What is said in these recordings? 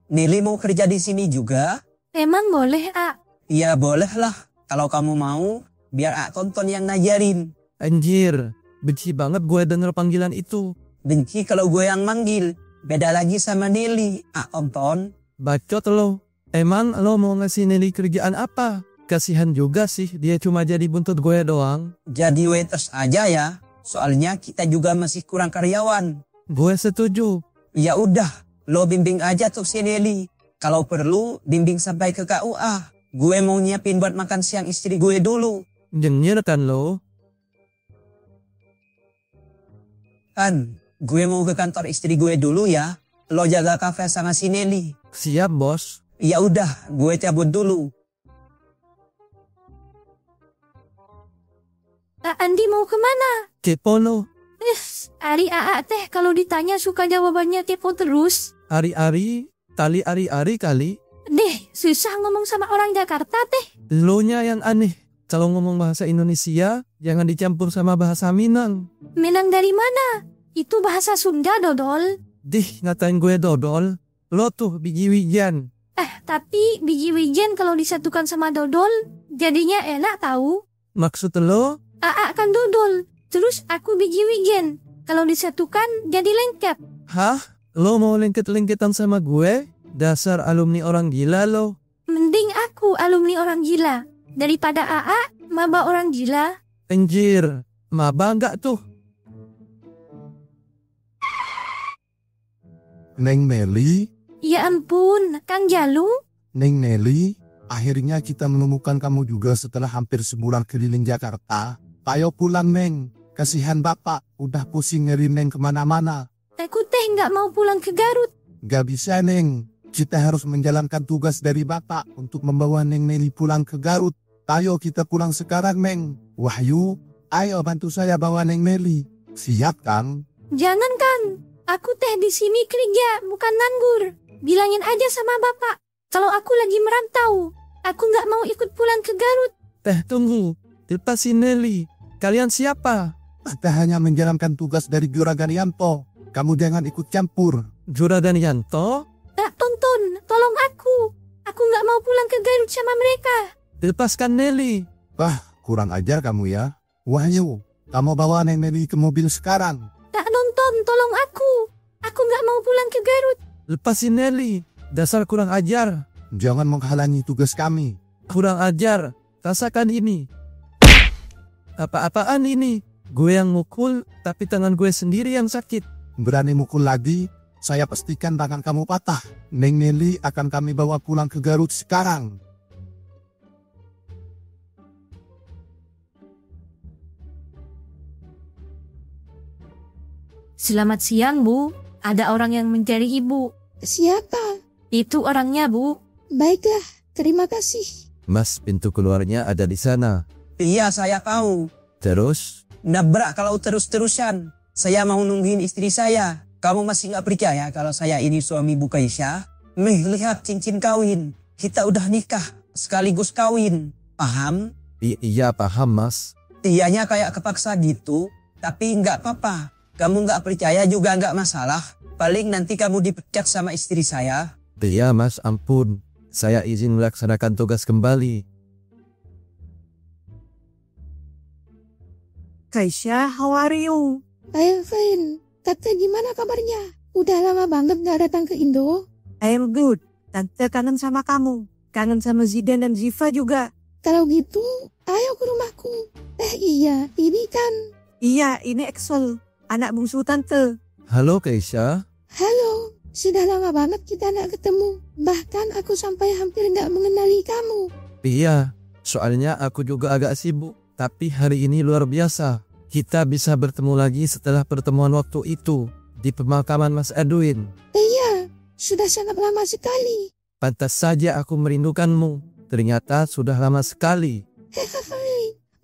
Nili mau kerja di sini juga? Emang boleh, A? Iya boleh lah. Kalau kamu mau, biar A tonton yang ngajarin. Anjir, benci banget gue denger panggilan itu. Benci kalau gue yang manggil. Beda lagi sama Nili. A tonton. Bacot lo. Emang lo mau ngasih Nelly kerjaan apa? Kasihan juga sih, dia cuma jadi buntut gue doang. Jadi waiters aja ya. Soalnya kita juga masih kurang karyawan. Gue setuju. Ya udah, lo bimbing aja tuh si Nili. Kalau perlu, bimbing sampai ke KUA. Gue mau nyiapin buat makan siang istri gue dulu. Nyengir kan lo? Kan, gue mau ke kantor istri gue dulu ya. Lo jaga kafe sama si Nili. Siap bos. Ya udah, gue cabut dulu. Andi mau kemana? Kepo lo. Ari A teh kalau ditanya suka jawabannya kepo terus. Ari-ari, tali ari-ari kali. Deh, susah ngomong sama orang Jakarta teh. Lo nya yang aneh. Kalau ngomong bahasa Indonesia, jangan dicampur sama bahasa Minang. Minang dari mana? Itu bahasa Sunda, dodol. Dih, ngatain gue dodol. Lo tuh biji wijan. Tapi biji wijen kalau disatukan sama dodol, jadinya enak tahu. Maksud lo? A kan dodol, terus aku biji wijen. Kalau disatukan jadi lengkap. Hah? Lo mau lengket-lengketan sama gue? Dasar alumni orang gila lo. Mending aku alumni orang gila daripada AA maba orang gila. Anjir, maba enggak tuh? Neng Nelly, Ya ampun, Kang Jalu. Neng Nelly, akhirnya kita menemukan kamu juga setelah hampir sebulan keliling Jakarta. Ayo pulang Neng, kasihan Bapak, udah pusing ngeri Neng kemana-mana. Aku teh nggak mau pulang ke Garut. Gak bisa Neng, kita harus menjalankan tugas dari Bapak untuk membawa Neng Nelly pulang ke Garut. Ayo kita pulang sekarang Neng. Wahyu, ayo bantu saya bawa Neng Nelly. Siap Kang? Jangan Kang, aku teh di sini kerja, bukan nganggur. Bilangin aja sama Bapak, kalau aku lagi merantau, aku nggak mau ikut pulang ke Garut. Teh tunggu, lepasin Nelly. Kalian siapa? Kita hanya menjalankan tugas dari Juragan Yanto. Kamu jangan ikut campur. Juragan Yanto? Tonton, tolong aku. Aku nggak mau pulang ke Garut sama mereka. Lepaskan Nelly. Wah, kurang ajar kamu ya. Wahyu, kamu bawa Neng Nelly ke mobil sekarang. Nonton, tolong aku. Aku nggak mau pulang ke Garut. Lepasin Nelly. Dasar kurang ajar. Jangan menghalangi tugas kami. Kurang ajar. Rasakan ini. Apa-apaan ini? Gue yang mukul, tapi tangan gue sendiri yang sakit. Berani mukul lagi, saya pastikan tangan kamu patah. Neng Nelly akan kami bawa pulang ke Garut sekarang. Selamat siang, Bu. Ada orang yang mencari Ibu. Siapa? Itu orangnya, Bu. Baiklah, terima kasih. Mas, pintu keluarnya ada di sana. Iya saya tahu. Terus? Nabrak kalau terus-terusan. Saya mau nungguin istri saya. Kamu masih nggak percaya kalau saya ini suami Bu Kaisya? Lihat cincin kawin. Kita udah nikah sekaligus kawin. Paham? Iya paham Mas. Iyanya kayak kepaksa gitu. Tapi nggak apa-apa. Kamu nggak percaya juga nggak masalah. Paling nanti kamu dipecat sama istri saya. Iya Mas, ampun. Saya izin melaksanakan tugas kembali. Kaisya, how are you? I'm fine. Tante gimana kabarnya? Udah lama banget gak datang ke Indo. I am good. Tante kangen sama kamu. Kangen sama Zidan dan Ziva juga. Kalau gitu, ayo ke rumahku. Iya, ini kan. Iya, ini Axel, anak bungsu tante. Halo Kaisya. Halo, sudah lama banget kita gak ketemu. Bahkan aku sampai hampir gak mengenali kamu. Iya, soalnya aku juga agak sibuk. Tapi hari ini luar biasa. Kita bisa bertemu lagi setelah pertemuan waktu itu di pemakaman Mas Edwin. Iya, sudah sangat lama sekali. Pantas saja aku merindukanmu. Ternyata sudah lama sekali.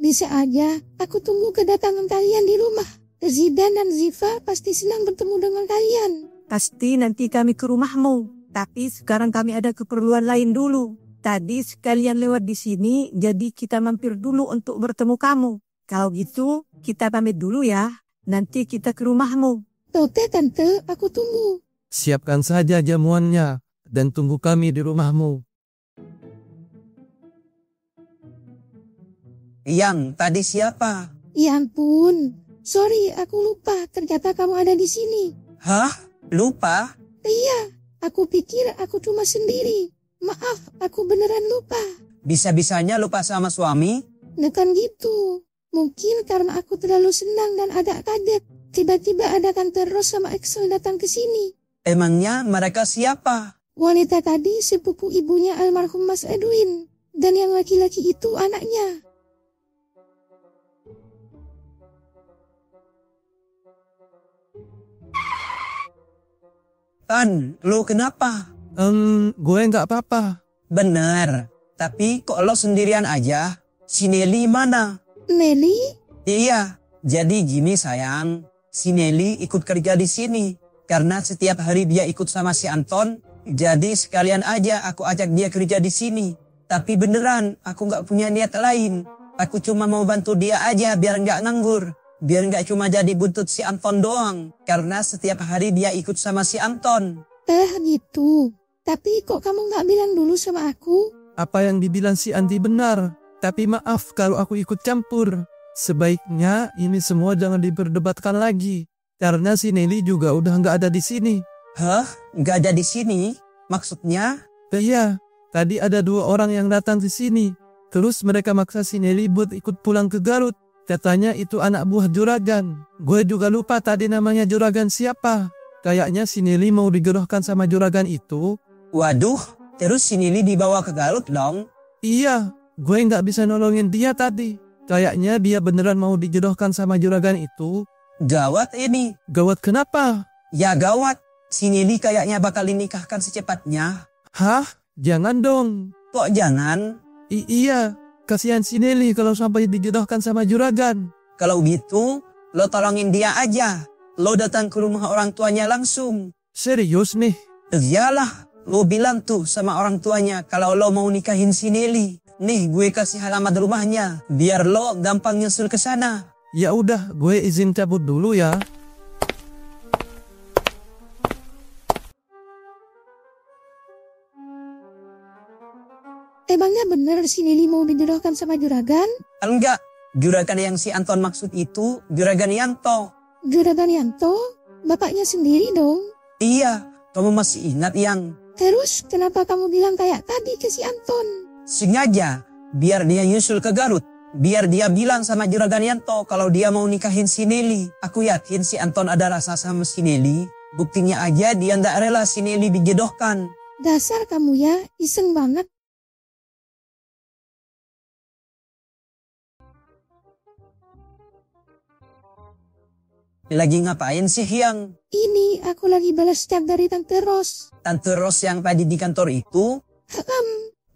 Bisa aja aku tunggu kedatangan kalian di rumah. Zidan dan Ziva pasti senang bertemu dengan kalian. Pasti nanti kami ke rumahmu. Tapi sekarang kami ada keperluan lain dulu. Tadi sekalian lewat di sini, jadi kita mampir dulu untuk bertemu kamu. Kalau gitu, kita pamit dulu ya. Nanti kita ke rumahmu. Oke tante, aku tunggu. Siapkan saja jamuannya. dan tunggu kami di rumahmu. Yang tadi siapa? Ya ampun, sorry aku lupa ternyata kamu ada di sini. Hah? Lupa? Iya, aku pikir aku cuma sendiri. Maaf, aku beneran lupa. Bisa-bisanya lupa sama suami? Nekan gitu. Mungkin karena aku terlalu senang dan agak kaget. Tiba-tiba ada Tante Ros sama Axel datang ke sini. Emangnya mereka siapa? Wanita tadi sepupu ibunya almarhum Mas Edwin. Dan yang laki-laki itu anaknya. Tan, lo kenapa? Gue nggak apa-apa. Bener, tapi kok lo sendirian aja? Si Nelly mana? Nelly? Iya, jadi gini sayang. Si Nelly ikut kerja di sini. Karena setiap hari dia ikut sama si Anton. Jadi sekalian aja aku ajak dia kerja di sini. Tapi beneran, aku nggak punya niat lain. Aku cuma mau bantu dia aja biar nggak nganggur. Biar nggak cuma jadi buntut si Anton doang. Karena setiap hari dia ikut sama si Anton. Gitu. Tapi kok kamu nggak bilang dulu sama aku? Apa yang dibilang si Andi benar. Tapi maaf kalau aku ikut campur. Sebaiknya ini semua jangan diperdebatkan lagi. Karena si Nelly juga udah nggak ada di sini. Hah? Nggak ada di sini? Maksudnya? Iya, tadi ada 2 orang yang datang di sini. Terus mereka maksa si Nelly buat ikut pulang ke Garut. Katanya itu anak buah juragan. Gue juga lupa tadi namanya juragan siapa. Kayaknya si Nelly mau digerohkan sama juragan itu. Waduh, terus si Nelly dibawa ke Garut dong? Iya, gue nggak bisa nolongin dia tadi. Kayaknya dia beneran mau dijodohkan sama juragan itu. Gawat ini. Gawat kenapa? Ya gawat, si Nelly kayaknya bakal dinikahkan secepatnya. Hah? Jangan dong. Kok jangan? Iya, kasihan si Nelly kalau sampai dijodohkan sama juragan. Kalau gitu, lo tolongin dia aja. Lo datang ke rumah orang tuanya langsung. Serius nih? Iyalah, lo bilang tuh sama orang tuanya kalau lo mau nikahin si Nelly. Nih gue kasih alamat rumahnya, biar lo gampang nyusul ke sana. Ya udah, gue izin cabut dulu ya. Emangnya bener si Nelly mau dijodohkan sama juragan? Enggak, juragan yang si Anton maksud itu juragan Yanto. Juragan Yanto? Bapaknya sendiri dong. Iya, kamu masih ingat yang? Terus kenapa kamu bilang kayak tadi ke si Anton? Sengaja, biar dia nyusul ke Garut. Biar dia bilang sama juragan Yanto kalau dia mau nikahin si Nelly. Aku yakin si Anton ada rasa sama si Nelly. Buktinya aja dia ndak rela si Nelly dijodohkan. Dasar kamu ya, iseng banget. Lagi ngapain sih yang? Ini aku lagi balas chat dari Tante Ros. Tante Ros yang tadi di kantor itu?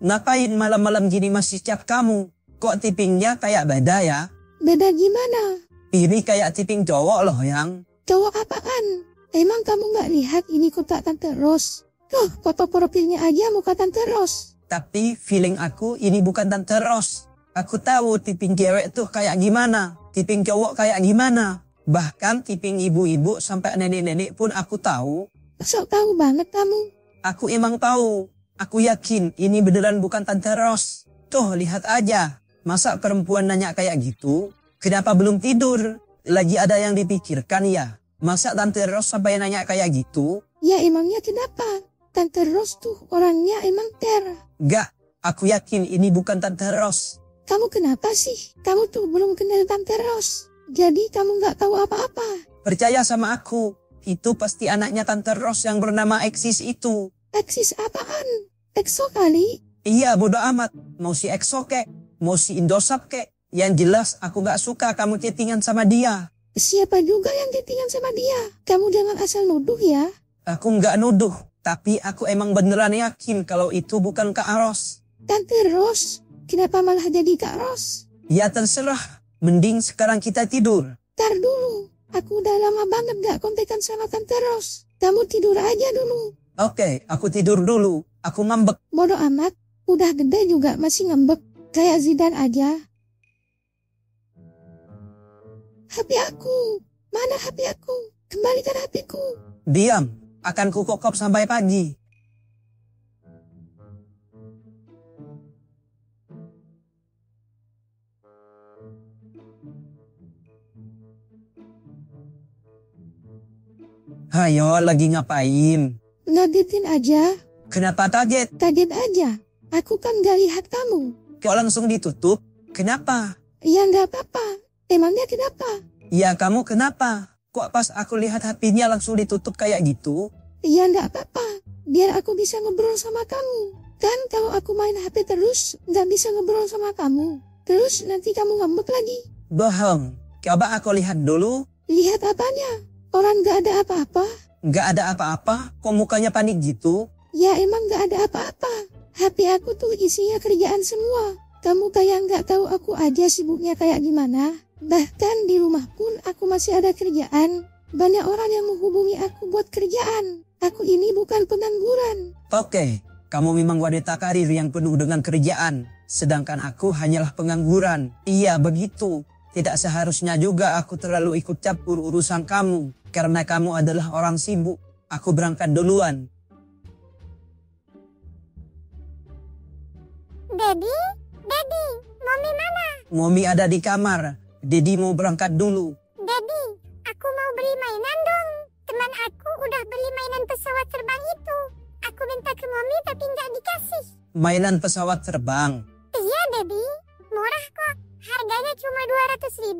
Ngapain malam-malam gini masih chat kamu? Kok tipingnya kayak beda ya? Beda gimana? Ini kayak tiping cowok loh yang. Cowok apaan? Emang kamu gak lihat ini kotak Tante Ros? Tuh, foto profilnya aja muka Tante Ros. Tapi feeling aku ini bukan Tante Ros. Aku tahu tiping cewek tuh kayak gimana. Tiping cowok kayak gimana. Bahkan tiping ibu-ibu sampai nenek-nenek pun aku tahu. Sok tahu banget kamu. Aku emang tahu. Aku yakin ini beneran bukan Tante Ros. Tuh, lihat aja. Masa perempuan nanya kayak gitu? Kenapa belum tidur? Lagi ada yang dipikirkan ya? Masa Tante Ros sampai nanya kayak gitu? Ya emangnya kenapa? Tante Ros tuh orangnya emang ter. Gak, aku yakin ini bukan Tante Ros. Kamu kenapa sih? Kamu tuh belum kenal Tante Ros. Jadi kamu gak tahu apa-apa. Percaya sama aku. Itu pasti anaknya Tante Ros yang bernama Eksis itu. Eksis apaan? Exo kali? Iya, bodo amat. Mau si Exo kek, mau si Indosat kek. Yang jelas aku gak suka kamu chattingan sama dia. Siapa juga yang chattingan sama dia? Kamu jangan asal nuduh ya. Aku gak nuduh. Tapi aku emang beneran yakin kalau itu bukan Kak Ros. Tante Ros? Kenapa malah jadi Kak Ros? Ya terserah. Mending sekarang kita tidur. Tar dulu. Aku udah lama banget gak kontekan sama Tante Ros. Kamu tidur aja dulu. Oke, aku tidur dulu. Aku ngambek. Bodoh amat. Udah gede juga masih ngambek. Kayak Zidane aja. HP aku. Mana HP aku? Kembalikan HP ku. Diam. Akan kukokop sampai pagi. Hayo, lagi ngapain? Ngagetin aja. Kenapa kaget? Kaget aja. Aku kan gak lihat kamu. Kok langsung ditutup? Kenapa? Ya nggak apa-apa. Emangnya kenapa? Ya kamu kenapa? Kok pas aku lihat HP-nya langsung ditutup kayak gitu? Ya nggak apa-apa. Biar aku bisa ngobrol sama kamu. Kan kalau aku main HP terus, nggak bisa ngobrol sama kamu. Terus nanti kamu ngambek lagi. Bohong. Coba aku lihat dulu. Lihat apanya? Orang nggak ada apa-apa. Nggak ada apa-apa? Kok mukanya panik gitu? Ya emang nggak ada apa-apa. HP aku tuh isinya kerjaan semua. Kamu kayak nggak tahu aku aja sibuknya kayak gimana. Bahkan di rumah pun aku masih ada kerjaan. Banyak orang yang menghubungi aku buat kerjaan. Aku ini bukan pengangguran. Oke, kamu memang wanita karir yang penuh dengan kerjaan. Sedangkan aku hanyalah pengangguran. Iya begitu. Tidak seharusnya juga aku terlalu ikut campur urusan kamu. Karena kamu adalah orang sibuk. Aku berangkat duluan. Daddy, Mommy mana? Mommy ada di kamar. Dedi mau berangkat dulu. Daddy, aku mau beli mainan dong. Teman aku udah beli mainan pesawat terbang itu. Aku minta ke Mommy tapi nggak dikasih. Mainan pesawat terbang. Iya, Daddy. Murah kok. Harganya cuma 200.000.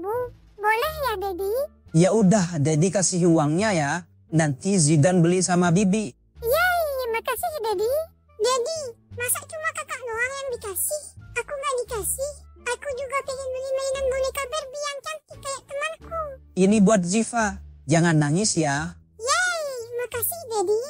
Boleh ya, Daddy? Ya udah, Dedi kasih uangnya ya. Nanti Zidan beli sama Bibi. Yay, makasih Daddy. Daddy, masa cuma kakak doang yang dikasih? Aku nggak dikasih. Aku juga pengen beli mainan boneka Barbie yang cantik kayak temanku. Ini buat Ziva. Jangan nangis ya. Yay, makasih Daddy.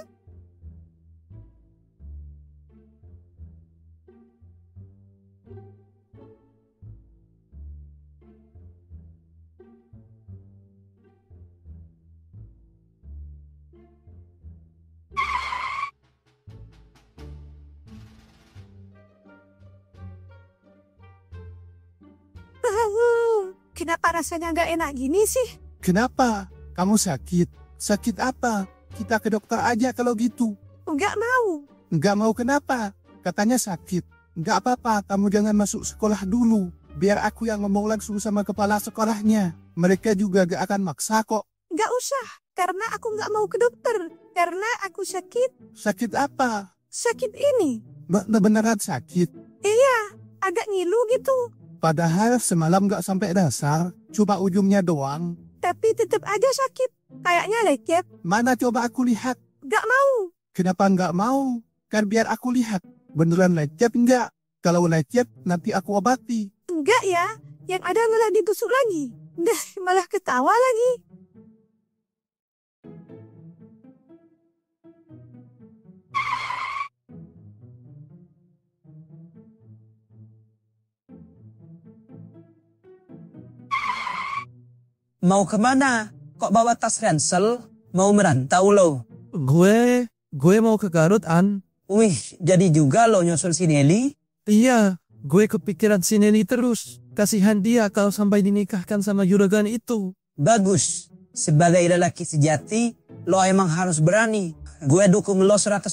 Kenapa rasanya nggak enak gini sih? Kenapa? Kamu sakit? Sakit apa? Kita ke dokter aja kalau gitu. Nggak mau. Nggak mau kenapa? Katanya sakit. Nggak apa-apa, kamu jangan masuk sekolah dulu. Biar aku yang ngomong langsung sama kepala sekolahnya. Mereka juga gak akan maksa kok. Nggak usah. Karena aku nggak mau ke dokter. Karena aku sakit. Sakit apa? Sakit ini. Beneran sakit? Iya, agak ngilu gitu. Padahal semalam gak sampai dasar, cuma ujungnya doang. Tapi tetap aja sakit. Kayaknya lecet. Mana coba aku lihat? Nggak mau. Kenapa nggak mau? Kan biar aku lihat. Beneran lecet nggak? Kalau lecet, nanti aku obati. Enggak ya. Yang ada malah ditusuk lagi. Dah, malah ketawa lagi. Mau kemana? Kok bawa tas ransel? Mau merantau lo? Gue mau ke Garut, An. Wih, jadi juga lo nyusul si Nelly? Iya, gue kepikiran si Nelly terus. Kasihan dia kalau sampai dinikahkan sama juragan itu. Bagus. Sebagai lelaki sejati, lo emang harus berani. Gue dukung lo 100%.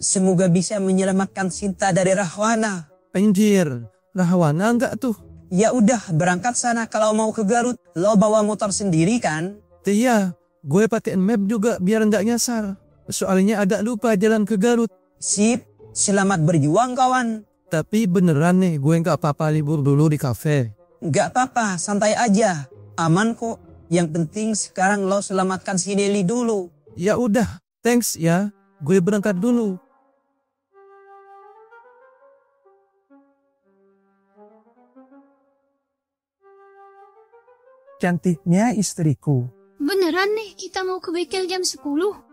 Semoga bisa menyelamatkan Sinta dari Rahwana. Anjir, Rahwana enggak tuh? Ya udah, berangkat sana kalau mau ke Garut. Lo bawa motor sendiri kan? Iya, gue pakai map juga biar enggak nyasar. Soalnya agak lupa jalan ke Garut. Sip, selamat berjuang kawan. Tapi beneran nih, gue nggak apa-apa libur dulu di kafe. Nggak apa-apa, santai aja. Aman kok. Yang penting sekarang lo selamatkan si Nelly dulu. Ya udah, thanks ya. Gue berangkat dulu. Cantiknya istriku. Beneran nih kita mau ke bengkel jam 10?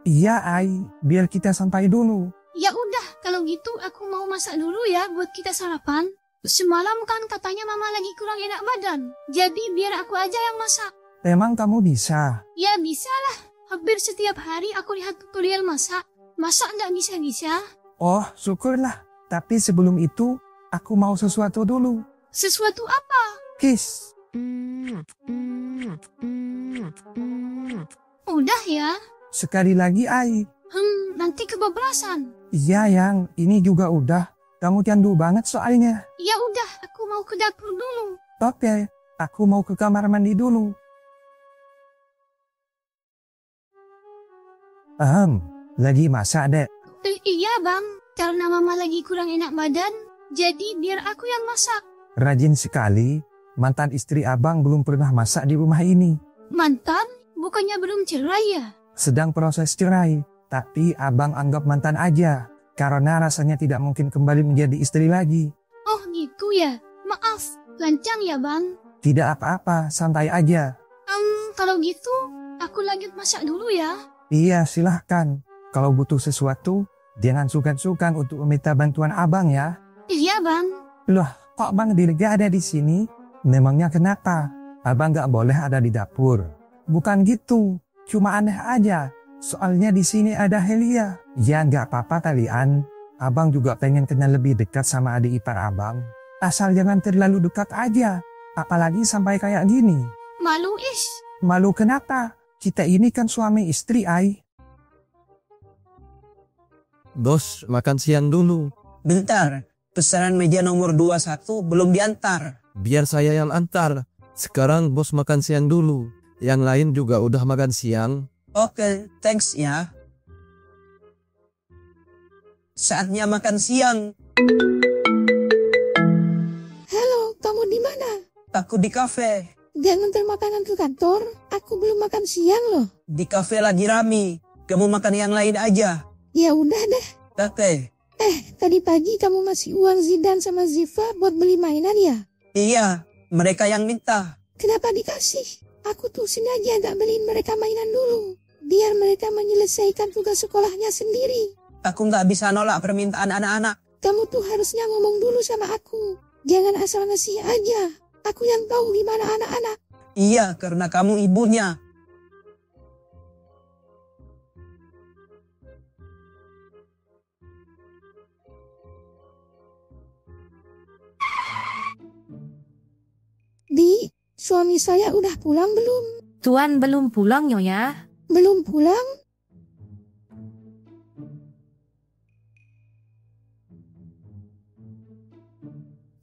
Iya, Ai. Biar kita sampai dulu. Ya udah, kalau gitu aku mau masak dulu ya buat kita sarapan. Semalam kan katanya mama lagi kurang enak badan. Jadi biar aku aja yang masak. Emang kamu bisa? Ya bisa lah. Hampir setiap hari aku lihat tutorial masak. Masa nggak bisa-bisa? Oh, syukurlah. Tapi sebelum itu, aku mau sesuatu dulu. Sesuatu apa? Kiss. Udah ya. Sekali lagi, Ai. Nanti kebablasan. Iya, Yang. Ini juga udah. Kamu candu banget soalnya. Ya udah, aku mau ke dapur dulu. Oke, aku mau ke kamar mandi dulu. Lagi masak, Dek. Iya bang, karena mama lagi kurang enak badan, jadi biar aku yang masak. Rajin sekali, mantan istri abang belum pernah masak di rumah ini. Mantan? Bukannya belum cerai ya? Sedang proses cerai, tapi abang anggap mantan aja, karena rasanya tidak mungkin kembali menjadi istri lagi. Oh gitu ya, maaf, lancang ya bang. Tidak apa-apa, santai aja. Kalau gitu, aku lanjut masak dulu ya. Iya, silahkan. Kalau butuh sesuatu, jangan sungkan-sungkan untuk meminta bantuan abang ya. Iya bang. Loh, kok bang Dirga ada di sini? Memangnya kenapa? Abang gak boleh ada di dapur. Bukan gitu, cuma aneh aja. Soalnya di sini ada Helia. Ya gak apa-apa kalian. Abang juga pengen kenal lebih dekat sama adik ipar abang. Asal jangan terlalu dekat aja. Apalagi sampai kayak gini. Malu Malu kenapa? Kita ini kan suami istri, Ai. Bos, makan siang dulu. Bentar, pesanan meja nomor 21 belum diantar. Biar saya yang antar. Sekarang bos makan siang dulu. Yang lain juga udah makan siang. Oke, thanks ya. Saatnya makan siang. Halo, kamu di mana? Aku di kafe. Dia nganter makanan ke kantor. Aku belum makan siang loh. Di kafe lagi rame. Kamu makan yang lain aja. Ya udah deh. Oke. Tadi pagi kamu masih uang Zidan sama Ziva buat beli mainan ya? Iya, mereka yang minta. Kenapa dikasih? Aku tuh sengaja gak beliin mereka mainan dulu. Biar mereka menyelesaikan tugas sekolahnya sendiri. Aku nggak bisa nolak permintaan anak-anak. Kamu tuh harusnya ngomong dulu sama aku. Jangan asal ngasih aja. Aku yang tahu gimana anak-anak. Iya, karena kamu ibunya. Di, suami saya udah pulang belum? Tuan belum pulang Nyonya. Belum pulang?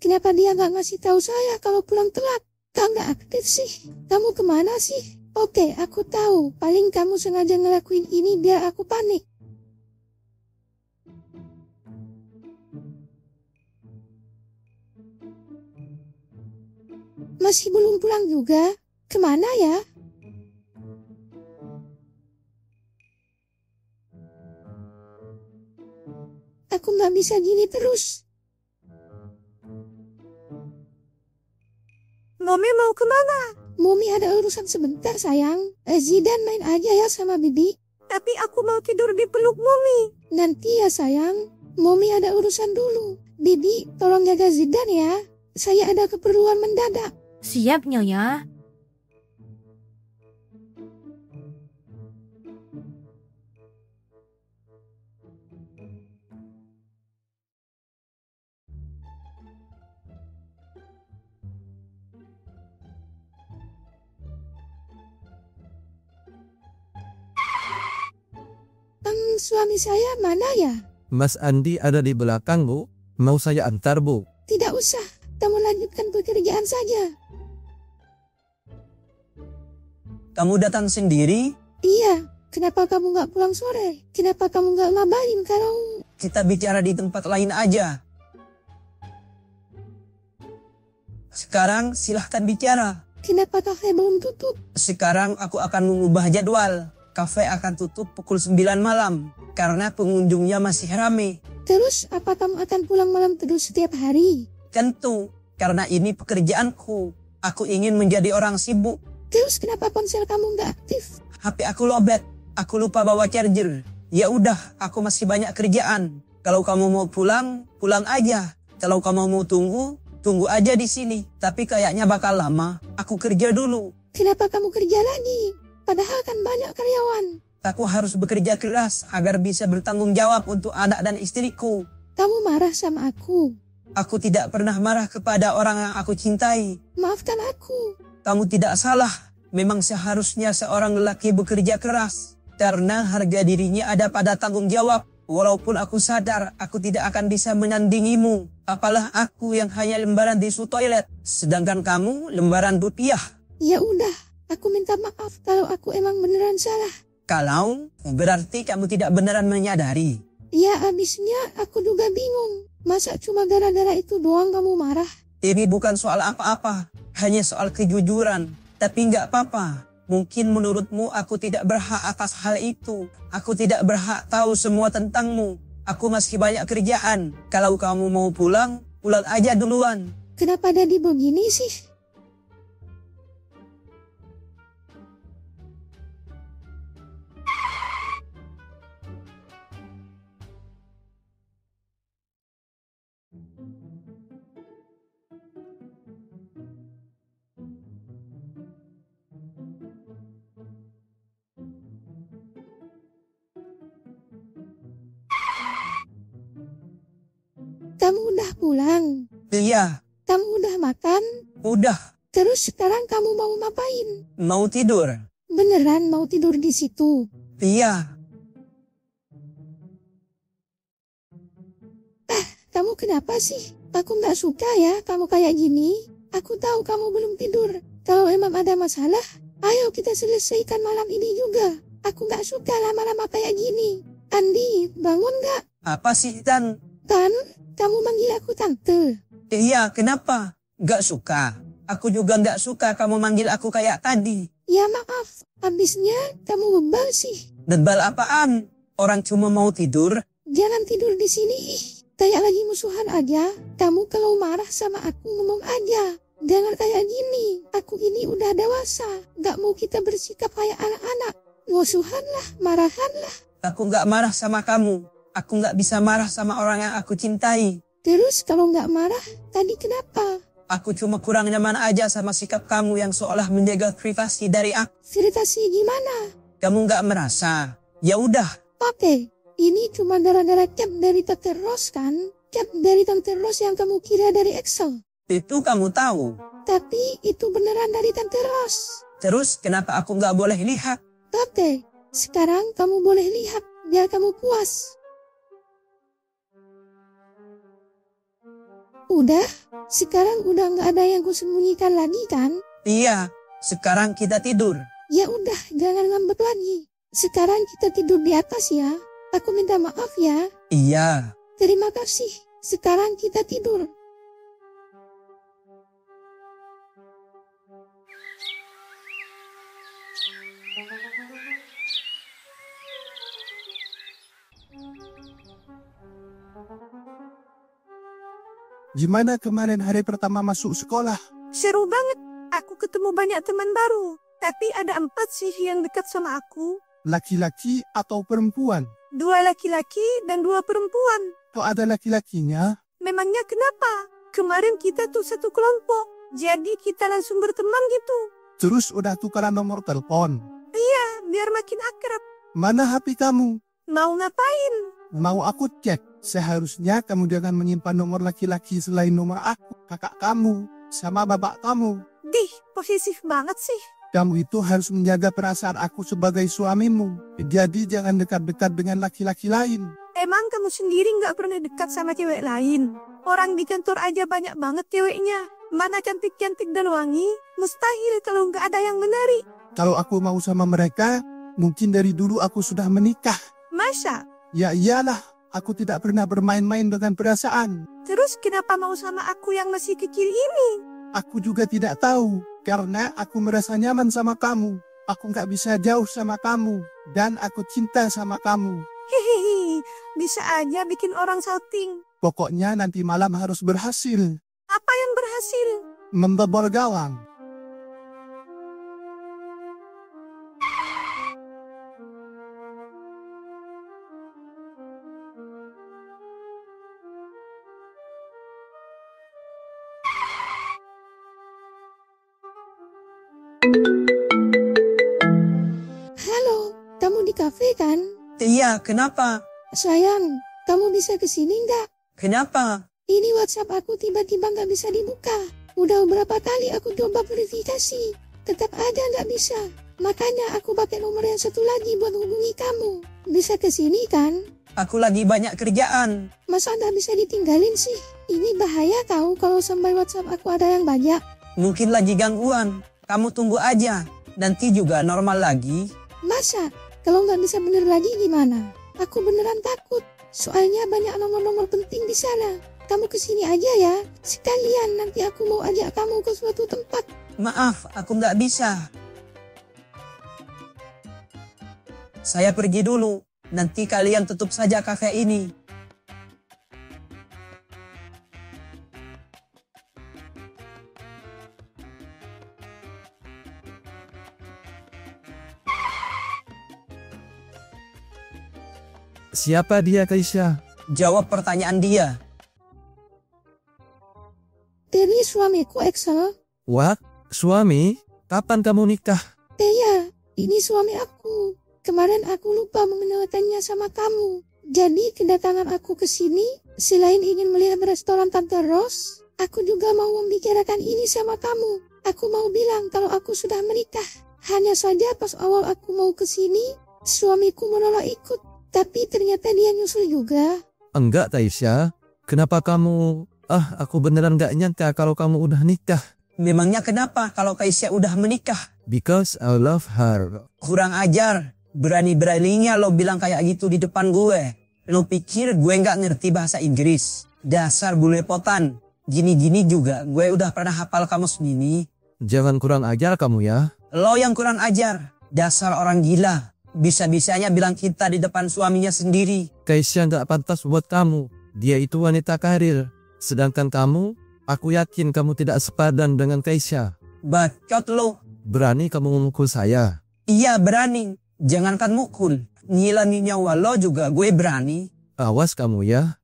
Kenapa dia gak ngasih tahu saya kalau pulang telat? Kau gak aktif sih? Kamu kemana sih? Oke, aku tahu. Paling kamu sengaja ngelakuin ini biar aku panik. Masih belum pulang juga? Kemana ya? Aku gak bisa gini terus. Momi mau kemana? Momi ada urusan sebentar sayang. Zidan main aja ya sama Bibi. Tapi aku mau tidur di peluk Momi. Nanti ya sayang. Momi ada urusan dulu. Bibi tolong jaga Zidan ya. Saya ada keperluan mendadak. Siap Nyonya. Suami saya mana ya? Mas Andi ada di belakang, Bu. Mau saya antar, Bu? Tidak usah. Kamu lanjutkan pekerjaan saja. Kamu datang sendiri? Iya. Kenapa kamu gak pulang sore? Kenapa kamu gak ngabarin kalau... Kita bicara di tempat lain aja. Sekarang silahkan bicara. Kenapa kafe belum tutup? Sekarang aku akan mengubah jadwal. Kafe akan tutup pukul 9 malam. Karena pengunjungnya masih ramai. Terus apa kamu akan pulang malam terus setiap hari? Tentu. Karena ini pekerjaanku. Aku ingin menjadi orang sibuk. Terus kenapa ponsel kamu gak aktif? HP aku lobet. Aku lupa bawa charger. Ya udah, aku masih banyak kerjaan. Kalau kamu mau pulang, pulang aja. Kalau kamu mau tunggu, tunggu aja di sini. Tapi kayaknya bakal lama. Aku kerja dulu. Kenapa kamu kerja lagi? Padahal kan banyak karyawan. Aku harus bekerja keras agar bisa bertanggung jawab untuk anak dan istriku. Kamu marah sama aku? Aku tidak pernah marah kepada orang yang aku cintai. Maafkan aku. Kamu tidak salah. Memang seharusnya seorang lelaki bekerja keras. Karena harga dirinya ada pada tanggung jawab. Walaupun aku sadar aku tidak akan bisa menandingimu. Apalah aku yang hanya lembaran tisu toilet. Sedangkan kamu lembaran rupiah. Ya udah, aku minta maaf kalau aku emang beneran salah. Kalau berarti kamu tidak beneran menyadari. Ya abisnya aku juga bingung. Masa cuma gara-gara itu doang kamu marah? Ini bukan soal apa-apa, hanya soal kejujuran. Tapi nggak apa-apa. Mungkin menurutmu aku tidak berhak atas hal itu. Aku tidak berhak tahu semua tentangmu. Aku masih banyak kerjaan. Kalau kamu mau pulang, pulang aja duluan. Kenapa jadi begini sih? Kamu udah pulang? Iya. Kamu udah makan? Udah. Terus sekarang kamu mau ngapain? Mau tidur. Beneran mau tidur di situ? Iya. Kamu kenapa sih? Aku nggak suka ya kamu kayak gini. Aku tahu kamu belum tidur. Kalau emang ada masalah, ayo kita selesaikan malam ini juga. Aku nggak suka lama-lama kayak gini. Andi, bangun nggak? Apa sih, Tan? Tan, kamu manggil aku tante. Iya, kenapa? Gak suka. Aku juga gak suka kamu manggil aku kayak tadi. Ya maaf, habisnya kamu bebal sih. Bebal apaan? Orang cuma mau tidur. Jangan tidur di sini. Kayak lagi musuhan aja. Kamu kalau marah sama aku ngomong aja. Jangan kayak gini. Aku ini udah dewasa. Gak mau kita bersikap kayak anak-anak. Musuhan lah, marahan lah. Aku gak marah sama kamu. Aku gak bisa marah sama orang yang aku cintai. Terus kalau gak marah, tadi kenapa? Aku cuma kurang nyaman aja sama sikap kamu yang seolah menjaga privasi dari aku. Privasi gimana? Kamu gak merasa? Ya udah. Oke, ini cuma gara-gara cap dari Tante Ros kan? Cap dari Tante Ros yang kamu kira dari Excel. Itu kamu tahu. Tapi itu beneran dari Tante Ros. Terus kenapa aku gak boleh lihat? Oke, sekarang kamu boleh lihat biar kamu puas. Udah, sekarang udah nggak ada yang kusembunyikan lagi kan? Iya, sekarang kita tidur. Ya udah, jangan ngambek lagi. Sekarang kita tidur di atas ya. Aku minta maaf ya. Iya. Terima kasih. Sekarang kita tidur. Gimana kemarin hari pertama masuk sekolah? Seru banget. Aku ketemu banyak teman baru. Tapi ada 4 sih yang dekat sama aku. Laki-laki atau perempuan? 2 laki-laki dan 2 perempuan. Kok ada laki-lakinya? Memangnya kenapa? Kemarin kita tuh satu kelompok. Jadi kita langsung berteman gitu. Terus udah tukaran nomor telepon? Iya, biar makin akrab. Mana HP kamu? Mau ngapain? Mau aku cek. Seharusnya kamu jangan menyimpan nomor laki-laki selain nomor aku, kakak kamu, sama bapak kamu. Dih, posesif banget sih. Kamu itu harus menjaga perasaan aku sebagai suamimu. Jadi jangan dekat-dekat dengan laki-laki lain. Emang kamu sendiri nggak pernah dekat sama cewek lain? Orang di kantor aja banyak banget ceweknya. Mana cantik-cantik dan wangi? Mustahil kalau nggak ada yang menarik. Kalau aku mau sama mereka, mungkin dari dulu aku sudah menikah. Masa? Ya iyalah. Aku tidak pernah bermain-main dengan perasaan. Terus kenapa mau sama aku yang masih kecil ini? Aku juga tidak tahu, karena aku merasa nyaman sama kamu. Aku nggak bisa jauh sama kamu, dan aku cinta sama kamu. Hehehe, bisa aja bikin orang salting. Pokoknya nanti malam harus berhasil. Apa yang berhasil? Membobol gawang. Halo, kamu di kafe kan? Iya, kenapa? Sayang, kamu bisa kesini nggak? Kenapa? Ini WhatsApp aku tiba-tiba nggak bisa dibuka. Udah berapa kali aku coba verifikasi, tetap aja nggak bisa. Makanya aku pakai nomor yang satu lagi buat hubungi kamu. Bisa kesini kan? Aku lagi banyak kerjaan. Masa nggak bisa ditinggalin sih? Ini bahaya tahu kalau sampai WhatsApp aku ada yang banyak. Mungkin lagi gangguan. Kamu tunggu aja. Nanti juga normal lagi. Masa? Kalau nggak bisa bener lagi gimana? Aku beneran takut. Soalnya banyak nomor-nomor penting di sana. Kamu kesini aja ya. Sekalian nanti aku mau ajak kamu ke suatu tempat. Maaf, aku nggak bisa. Saya pergi dulu. Nanti kalian tutup saja kafe ini. Siapa dia, Kaisya? Jawab pertanyaan dia. Terry suamiku Excel. Wah, suami? Kapan kamu nikah? Teya, ini suami aku. Kemarin aku lupa mengenalkannya sama kamu. Jadi kedatangan aku ke sini, selain ingin melihat restoran Tante Rose, aku juga mau membicarakan ini sama kamu. Aku mau bilang kalau aku sudah menikah. Hanya saja pas awal aku mau ke sini, suamiku menolak ikut. Tapi ternyata dia nyusul juga. Enggak, Taisya. Kenapa kamu... aku beneran gak nyangka kalau kamu udah nikah. Memangnya kenapa kalau Kaisya udah menikah? Because I love her. Kurang ajar. Berani-beraninya lo bilang kayak gitu di depan gue. Lo pikir gue gak ngerti bahasa Inggris? Dasar bulepotan. Gini-gini juga gue udah pernah hafal kamus ini. Jangan kurang ajar kamu ya. Lo yang kurang ajar. Dasar orang gila. Bisa-bisanya bilang kita di depan suaminya sendiri. Kaisya gak pantas buat kamu. Dia itu wanita karir. Sedangkan kamu, aku yakin kamu tidak sepadan dengan Kaisya. Bacot lo. Berani kamu memukul saya? Iya berani. Jangankan mukul. Ngilangin nyawa lo juga gue berani. Awas kamu ya.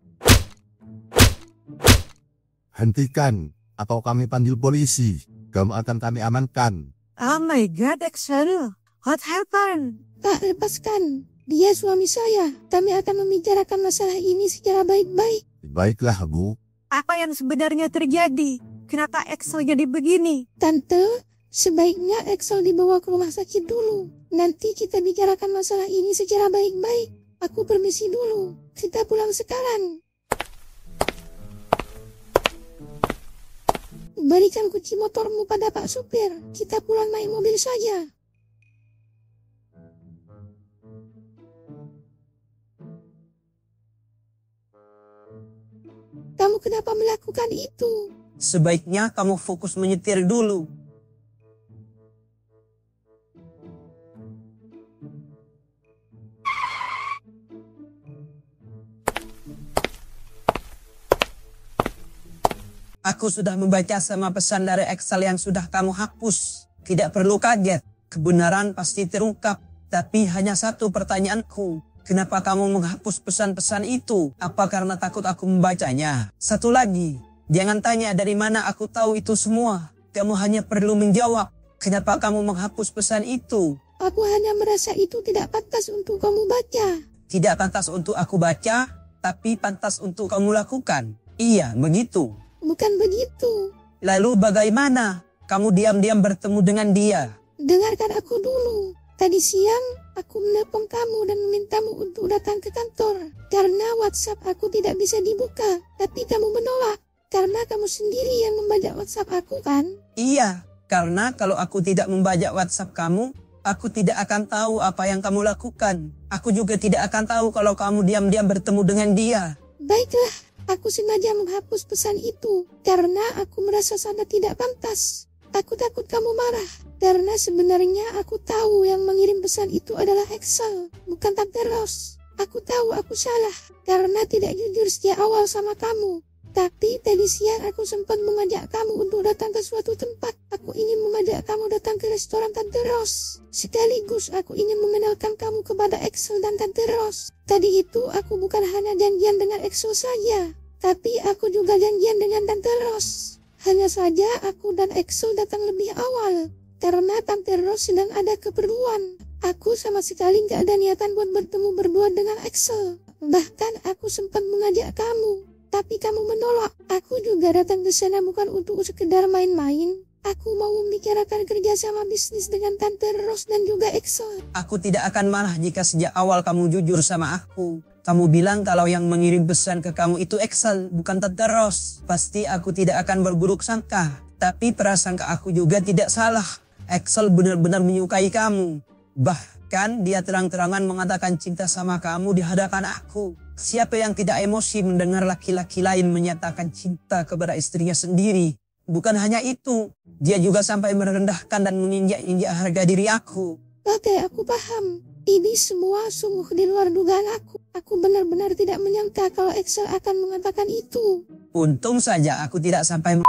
Hentikan, atau kami panggil polisi. Kamu akan kami amankan. Oh my God, Excel. What happened? Kak, lepaskan. Dia suami saya. Kami akan membicarakan masalah ini secara baik-baik. Baiklah, Bu. Apa yang sebenarnya terjadi? Kenapa Excel jadi begini? Tante, sebaiknya Excel dibawa ke rumah sakit dulu. Nanti kita bicarakan masalah ini secara baik-baik. Aku permisi dulu. Kita pulang sekarang. Berikan kunci motormu pada Pak Supir. Kita pulang naik mobil saja. Kamu kenapa melakukan itu? Sebaiknya kamu fokus menyetir dulu. Aku sudah membaca sama pesan dari Excel yang sudah kamu hapus. Tidak perlu kaget, kebenaran pasti terungkap. Tapi hanya satu pertanyaanku. Kenapa kamu menghapus pesan-pesan itu? Apa karena takut aku membacanya? Satu lagi, jangan tanya dari mana aku tahu itu semua. Kamu hanya perlu menjawab. Kenapa kamu menghapus pesan itu? Aku hanya merasa itu tidak pantas untuk kamu baca. Tidak pantas untuk aku baca, tapi pantas untuk kamu lakukan. Iya, begitu. Bukan begitu. Lalu bagaimana? Kamu diam-diam bertemu dengan dia. Dengarkan aku dulu. Tadi siang, aku menelpon kamu dan memintamu untuk datang ke kantor. Karena WhatsApp aku tidak bisa dibuka. Tapi kamu menolak. Karena kamu sendiri yang membajak WhatsApp aku kan? Iya, karena kalau aku tidak membajak WhatsApp kamu, aku tidak akan tahu apa yang kamu lakukan. Aku juga tidak akan tahu kalau kamu diam-diam bertemu dengan dia. Baiklah, aku sengaja menghapus pesan itu. Karena aku merasa sangat tidak pantas. Aku takut kamu marah. Karena sebenarnya aku tahu yang mengirim pesan itu adalah Excel, bukan Tante Rose. Aku tahu aku salah, karena tidak jujur sejak awal sama kamu. Tapi tadi siang aku sempat mengajak kamu untuk datang ke suatu tempat. Aku ingin mengajak kamu datang ke restoran Tante Rose. Sekaligus aku ingin mengenalkan kamu kepada Excel dan Tante Rose. Tadi itu aku bukan hanya janjian dengan Excel saja, tapi aku juga janjian dengan Tante Rose. Hanya saja aku dan Excel datang lebih awal. Karena Tante Rose sedang ada keperluan. Aku sama sekali gak ada niatan buat bertemu berdua dengan Excel. Bahkan aku sempat mengajak kamu, tapi kamu menolak. Aku juga datang ke sana bukan untuk sekedar main-main. Aku mau membicarakan kerjasama bisnis dengan Tante Rose dan juga Excel. Aku tidak akan marah jika sejak awal kamu jujur sama aku. Kamu bilang kalau yang mengirim pesan ke kamu itu Excel, bukan Tante Rose. Pasti aku tidak akan berburuk sangka. Tapi prasangka aku juga tidak salah. Excel benar-benar menyukai kamu. Bah, Kan dia terang-terangan mengatakan cinta sama kamu di hadapan aku. Siapa yang tidak emosi mendengar laki-laki lain menyatakan cinta kepada istrinya sendiri? Bukan hanya itu, dia juga sampai merendahkan dan menginjak-injak harga diri aku. Oke, aku paham. Ini semua sungguh di luar dugaan aku. Aku benar-benar tidak menyangka kalau Excel akan mengatakan itu. Untung saja aku tidak sampai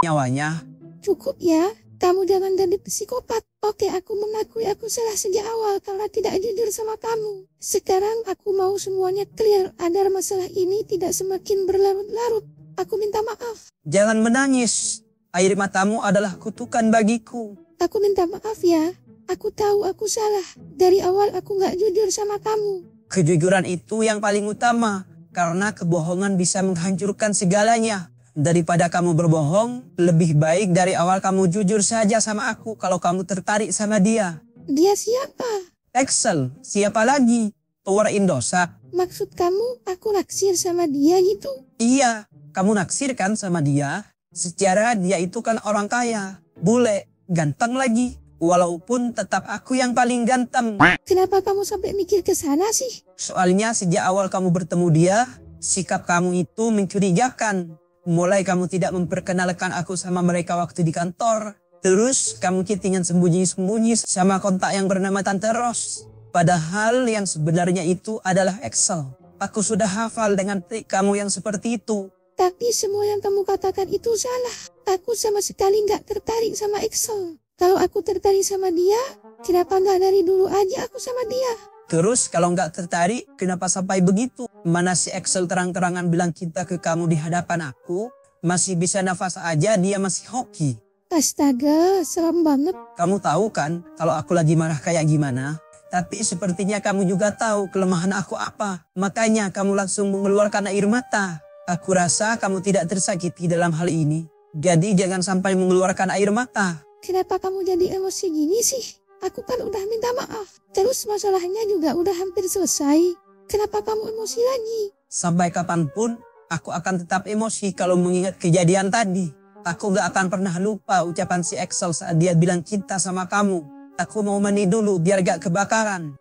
nyawanya. Cukup ya, kamu jangan jadi psikopat. Oke, aku mengakui aku salah sejak awal karena tidak jujur sama kamu. Sekarang aku mau semuanya clear agar masalah ini tidak semakin berlarut-larut. Aku minta maaf. Jangan menangis. Air matamu adalah kutukan bagiku. Aku minta maaf ya. Aku tahu aku salah. Dari awal aku gak jujur sama kamu. Kejujuran itu yang paling utama. Karena kebohongan bisa menghancurkan segalanya. Daripada kamu berbohong, lebih baik dari awal kamu jujur saja sama aku kalau kamu tertarik sama dia. Dia siapa? Excel, siapa lagi? Tower Indosat. Maksud kamu aku naksir sama dia gitu? Iya, kamu naksir kan sama dia? Secara dia itu kan orang kaya, bule, ganteng lagi. Walaupun tetap aku yang paling ganteng. Kenapa kamu sampai mikir ke sana sih? Soalnya sejak awal kamu bertemu dia, sikap kamu itu mencurigakan. Mulai kamu tidak memperkenalkan aku sama mereka waktu di kantor. Terus kamu chattingan sembunyi-sembunyi sama kontak yang bernama Tante Ros. Padahal yang sebenarnya itu adalah Excel. Aku sudah hafal dengan trik kamu yang seperti itu. Tapi semua yang kamu katakan itu salah. Aku sama sekali gak tertarik sama Excel. Kalau aku tertarik sama dia, kenapa gak dari dulu aja aku sama dia? Terus kalau gak tertarik, kenapa sampai begitu? Mana si Excel terang-terangan bilang cinta ke kamu di hadapan aku, masih bisa nafas aja dia masih hoki. Astaga, seram banget. Kamu tahu kan kalau aku lagi marah kayak gimana? Tapi sepertinya kamu juga tahu kelemahan aku apa. Makanya kamu langsung mengeluarkan air mata. Aku rasa kamu tidak tersakiti dalam hal ini. Jadi jangan sampai mengeluarkan air mata. Kenapa kamu jadi emosi gini sih? Aku kan udah minta maaf. Terus masalahnya juga udah hampir selesai. Kenapa kamu emosi lagi? Sampai kapanpun, aku akan tetap emosi kalau mengingat kejadian tadi. Aku gak akan pernah lupa ucapan si Excel saat dia bilang cinta sama kamu. Aku mau mandi dulu biar gak kebakaran.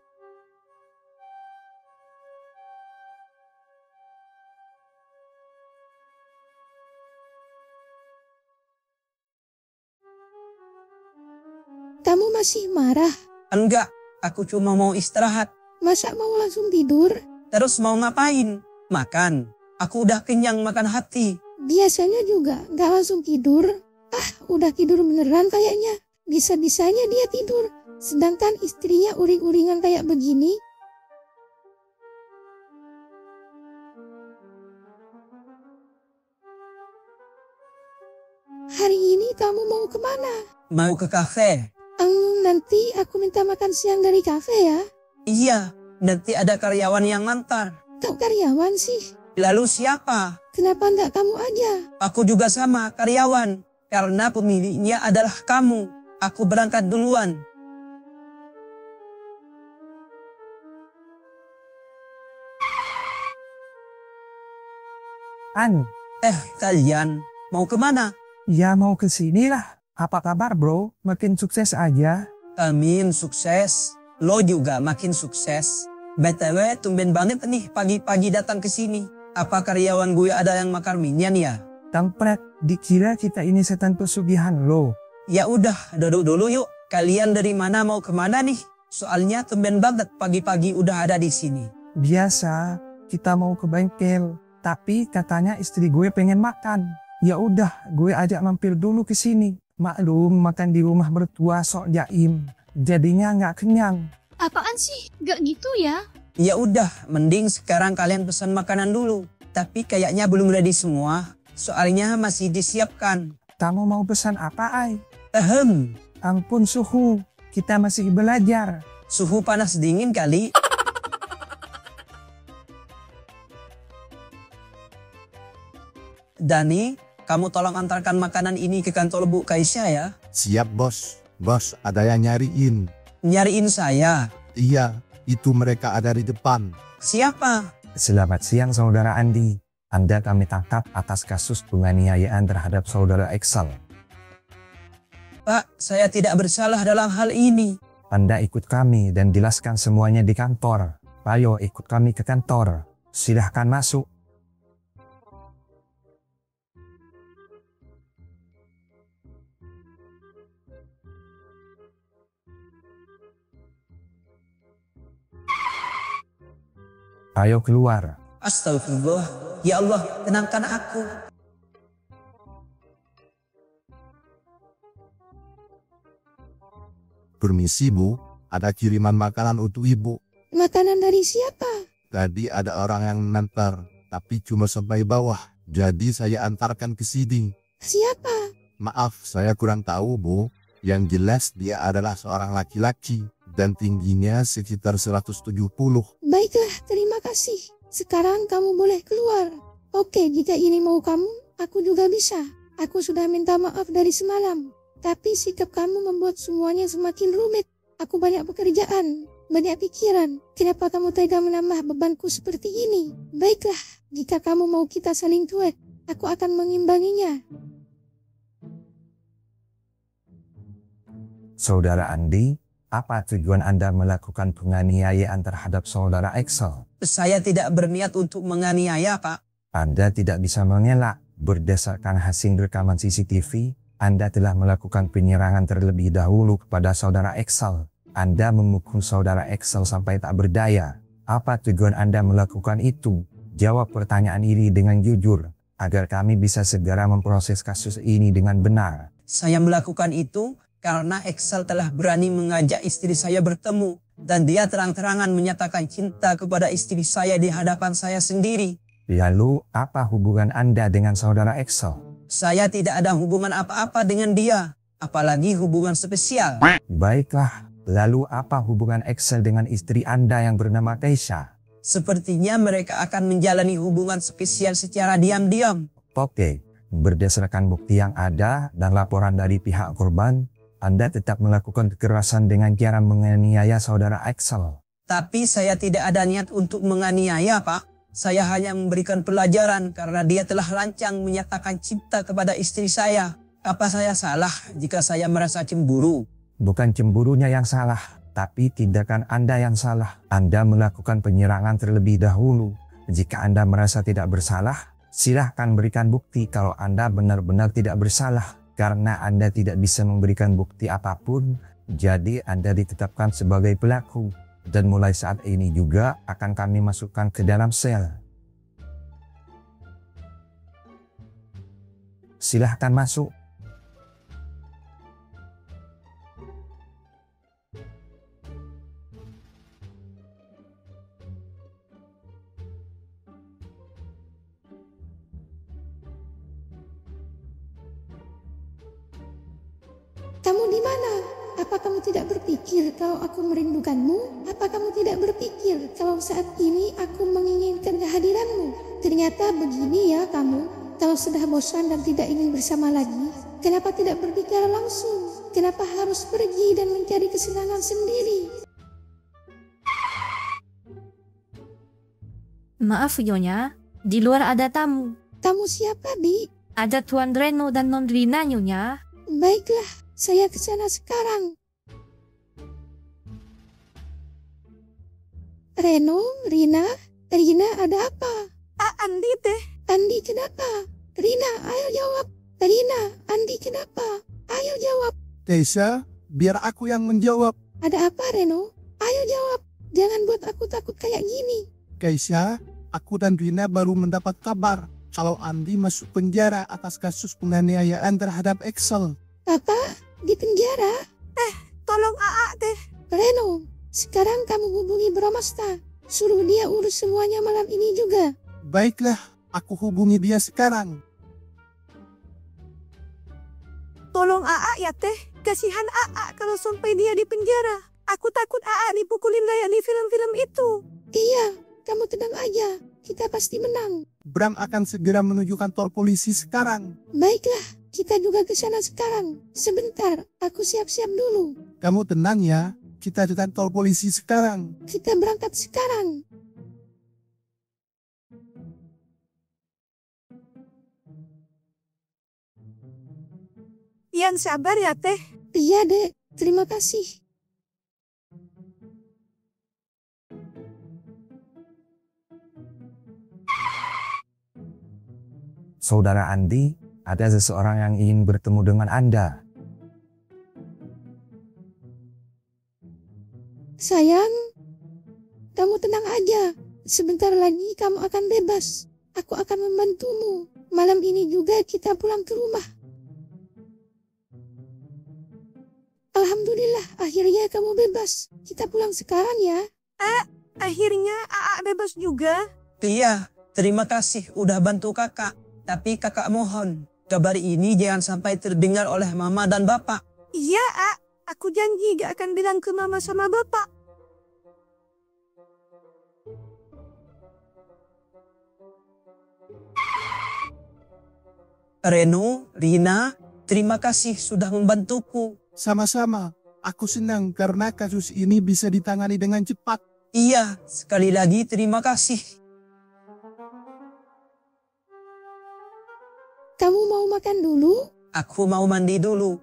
Kamu masih marah? Enggak, aku cuma mau istirahat. Masa mau langsung tidur? Terus mau ngapain? Makan. Aku udah kenyang makan hati. Biasanya juga gak langsung tidur. Udah tidur beneran kayaknya. Bisa-bisanya dia tidur. Sedangkan istrinya uring-uringan kayak begini. Hari ini kamu mau kemana? Mau ke kafe. Nanti aku minta makan siang dari kafe ya. Iya, nanti ada karyawan yang ngantar. Kau karyawan sih? Lalu siapa? Kenapa enggak kamu aja? Aku juga sama karyawan. Karena pemiliknya adalah kamu. Aku berangkat duluan. Kalian mau kemana? Ya mau ke sini lah. Apa kabar bro? Makin sukses aja. Amin, sukses. Lo juga makin sukses. BTW, tumben banget nih pagi-pagi datang ke sini. Apa karyawan gue ada yang makar minian ya? Tampret, dikira kita ini setan pesugihan lo. Ya udah, duduk dulu yuk. Kalian dari mana mau kemana nih? Soalnya tumben banget pagi-pagi udah ada di sini. Biasa, kita mau ke bengkel. Tapi katanya istri gue pengen makan. Ya udah, gue ajak mampir dulu ke sini. Maklum, makan di rumah mertua sok jaim. Jadinya nggak kenyang. Apaan sih? Gak gitu ya? Ya udah, mending sekarang kalian pesan makanan dulu. Tapi kayaknya belum ready semua. Soalnya masih disiapkan. Kamu mau pesan apa, Ai? Ampun suhu, kita masih belajar. Suhu panas dingin kali. Dani, kamu tolong antarkan makanan ini ke kantor Bu Kaisya ya. Siap bos. Bos, ada yang nyariin. Nyariin saya? Iya, itu mereka ada di depan. Siapa? Selamat siang saudara Andi. Anda kami tangkap atas kasus penganiayaan terhadap saudara Excel. Pak, saya tidak bersalah dalam hal ini. Anda ikut kami dan jelaskan semuanya di kantor. Ayo ikut kami ke kantor. Silahkan masuk. Ayo keluar. Astagfirullah. Ya Allah, tenangkan aku. Permisi Bu, ada kiriman makanan untuk Ibu. Makanan dari siapa? Tadi ada orang yang mengantar, tapi cuma sampai bawah. Jadi saya antarkan ke sini. Siapa? Maaf, saya kurang tahu Bu. Yang jelas dia adalah seorang laki-laki dan tingginya sekitar 170. Baiklah, terima kasih. Sekarang kamu boleh keluar. Oke, jika ini mau kamu, aku juga bisa. Aku sudah minta maaf dari semalam. Tapi sikap kamu membuat semuanya semakin rumit. Aku banyak pekerjaan, banyak pikiran. Kenapa kamu tega menambah bebanku seperti ini? Baiklah, jika kamu mau kita saling cuek, aku akan mengimbanginya. Saudara Andi, apa tujuan Anda melakukan penganiayaan terhadap saudara Axel? Saya tidak berniat untuk menganiaya, Pak. Anda tidak bisa mengelak. Berdasarkan hasil rekaman CCTV, Anda telah melakukan penyerangan terlebih dahulu kepada saudara Axel. Anda memukul saudara Axel sampai tak berdaya. Apa tujuan Anda melakukan itu? Jawab pertanyaan ini dengan jujur, agar kami bisa segera memproses kasus ini dengan benar. Saya melakukan itu karena Axel telah berani mengajak istri saya bertemu. Dan dia terang-terangan menyatakan cinta kepada istri saya di hadapan saya sendiri. Lalu, apa hubungan Anda dengan saudara Axel? Saya tidak ada hubungan apa-apa dengan dia. Apalagi hubungan spesial. Baiklah, lalu apa hubungan Axel dengan istri Anda yang bernama Keisha? Sepertinya mereka akan menjalani hubungan spesial secara diam-diam. Oke, berdasarkan bukti yang ada dan laporan dari pihak korban, Anda tetap melakukan kekerasan dengan cara menganiaya saudara Axel. Tapi saya tidak ada niat untuk menganiaya, Pak. Saya hanya memberikan pelajaran karena dia telah lancang menyatakan cinta kepada istri saya. Apa saya salah jika saya merasa cemburu? Bukan cemburunya yang salah, tapi tindakan Anda yang salah. Anda melakukan penyerangan terlebih dahulu. Jika Anda merasa tidak bersalah, silahkan berikan bukti kalau Anda benar-benar tidak bersalah. Karena Anda tidak bisa memberikan bukti apapun, jadi Anda ditetapkan sebagai pelaku. Dan mulai saat ini juga akan kami masukkan ke dalam sel. Silahkan masuk. Kamu di mana? Apa kamu tidak berpikir kalau aku merindukanmu? Apa kamu tidak berpikir kalau saat ini aku menginginkan kehadiranmu? Ternyata begini ya kamu. Kalau sudah bosan dan tidak ingin bersama lagi, kenapa tidak berbicara langsung? Kenapa harus pergi dan mencari kesenangan sendiri? Maaf Nyonya, di luar ada tamu. Tamu siapa, Di? Ada Tuan Reno dan Non Rina Nyonya. Baiklah, saya ke sana sekarang. Reno, Rina, ada apa? Andi teh. Andi kenapa? Rina, ayo jawab. Rina, Andi kenapa? Ayo jawab. Keisha, biar aku yang menjawab. Ada apa Reno? Ayo jawab. Jangan buat aku takut kayak gini. Keisha, aku dan Rina baru mendapat kabar kalau Andi masuk penjara atas kasus penganiayaan terhadap Axel. Apa? Di penjara? Tolong AA teh. Reno, sekarang kamu hubungi Bramasta. Suruh dia urus semuanya malam ini juga. Baiklah, aku hubungi dia sekarang. Tolong AA ya teh. Kasihan AA kalau sampai dia di penjara. Aku takut AA dipukulin kayak di film-film itu. Iya, kamu tenang aja. Kita pasti menang. Bram akan segera menuju kantor polisi sekarang. Baiklah, kita juga ke sana sekarang. Sebentar, aku siap-siap dulu. Kamu tenang ya, kita di kantor polisi sekarang. Kita berangkat sekarang. Yan sabar ya teh. Iya dek, terima kasih. Saudara Andi, ada seseorang yang ingin bertemu dengan Anda. Sayang, kamu tenang aja. Sebentar lagi kamu akan bebas. Aku akan membantumu. Malam ini juga kita pulang ke rumah. Alhamdulillah, akhirnya kamu bebas. Kita pulang sekarang ya. Akhirnya Aa bebas juga. Iya, terima kasih udah bantu kakak. Tapi kakak mohon, kabar ini jangan sampai terdengar oleh mama dan bapak. Iya, aku janji gak akan bilang ke mama sama bapak. Reno, Rina, terima kasih sudah membantuku. Sama-sama. Aku senang karena kasus ini bisa ditangani dengan cepat. Iya, sekali lagi terima kasih. Kamu mau makan dulu? Aku mau mandi dulu.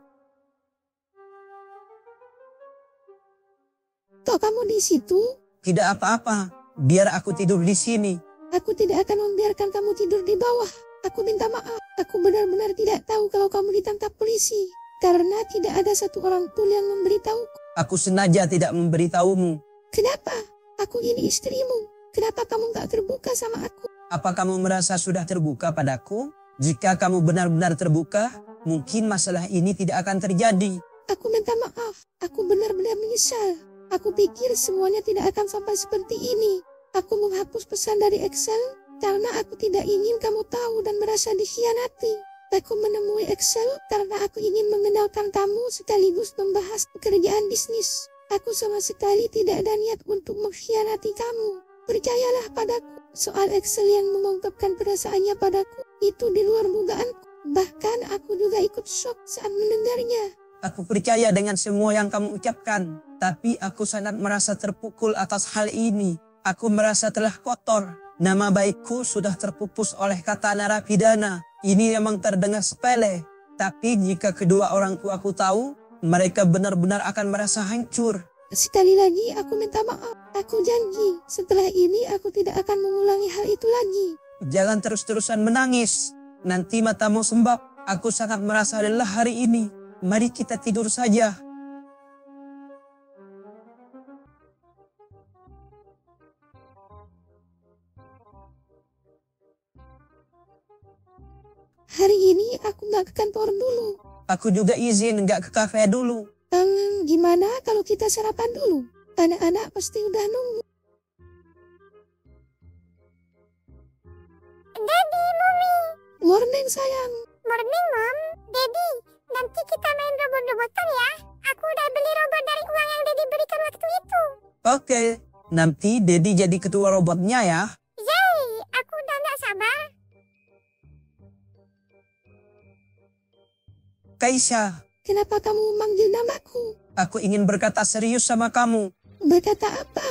Kok kamu di situ? Tidak apa-apa, biar aku tidur di sini. Aku tidak akan membiarkan kamu tidur di bawah. Aku minta maaf. Aku benar-benar tidak tahu kalau kamu ditangkap polisi. Karena tidak ada satu orang pun yang memberitahuku. Aku sengaja tidak memberitahumu. Kenapa? Aku ini istrimu. Kenapa kamu gak terbuka sama aku? Apa kamu merasa sudah terbuka padaku? Jika kamu benar-benar terbuka, mungkin masalah ini tidak akan terjadi. Aku minta maaf. Aku benar-benar menyesal. Aku pikir semuanya tidak akan sampai seperti ini. Aku menghapus pesan dari Excel karena aku tidak ingin kamu tahu dan merasa dikhianati. Aku menemui Excel karena aku ingin mengenalkan kamu sekaligus membahas pekerjaan bisnis. Aku sama sekali tidak ada niat untuk mengkhianati kamu. Percayalah padaku, soal Excel yang mengungkapkan perasaannya padaku itu di luar dugaanku. Bahkan aku juga ikut shock saat mendengarnya. Aku percaya dengan semua yang kamu ucapkan, tapi aku sangat merasa terpukul atas hal ini. Aku merasa telah kotor. Nama baikku sudah terpupus oleh kata narapidana. Ini memang terdengar sepele, tapi jika kedua orang tuaku tahu, mereka benar-benar akan merasa hancur. Sekali lagi aku minta maaf. Aku janji, setelah ini aku tidak akan mengulangi hal itu lagi. Jangan terus-terusan menangis. Nanti matamu sembab. Aku sangat merasa lelah hari ini. Mari kita tidur saja. Hari ini aku nggak ke kantor dulu. Aku juga izin nggak ke kafe dulu. Gimana kalau kita sarapan dulu? Anak-anak pasti udah nunggu. Daddy, Mommy. Morning sayang. Morning, Mom. Daddy, nanti kita main robot-robotan ya. Aku udah beli robot dari uang yang Daddy berikan waktu itu. Oke, nanti Daddy jadi ketua robotnya ya. Yay, aku udah gak sabar. Kaisha, Kenapa kamu memanggil namaku? aku ingin berkata serius sama kamu. Berkata apa?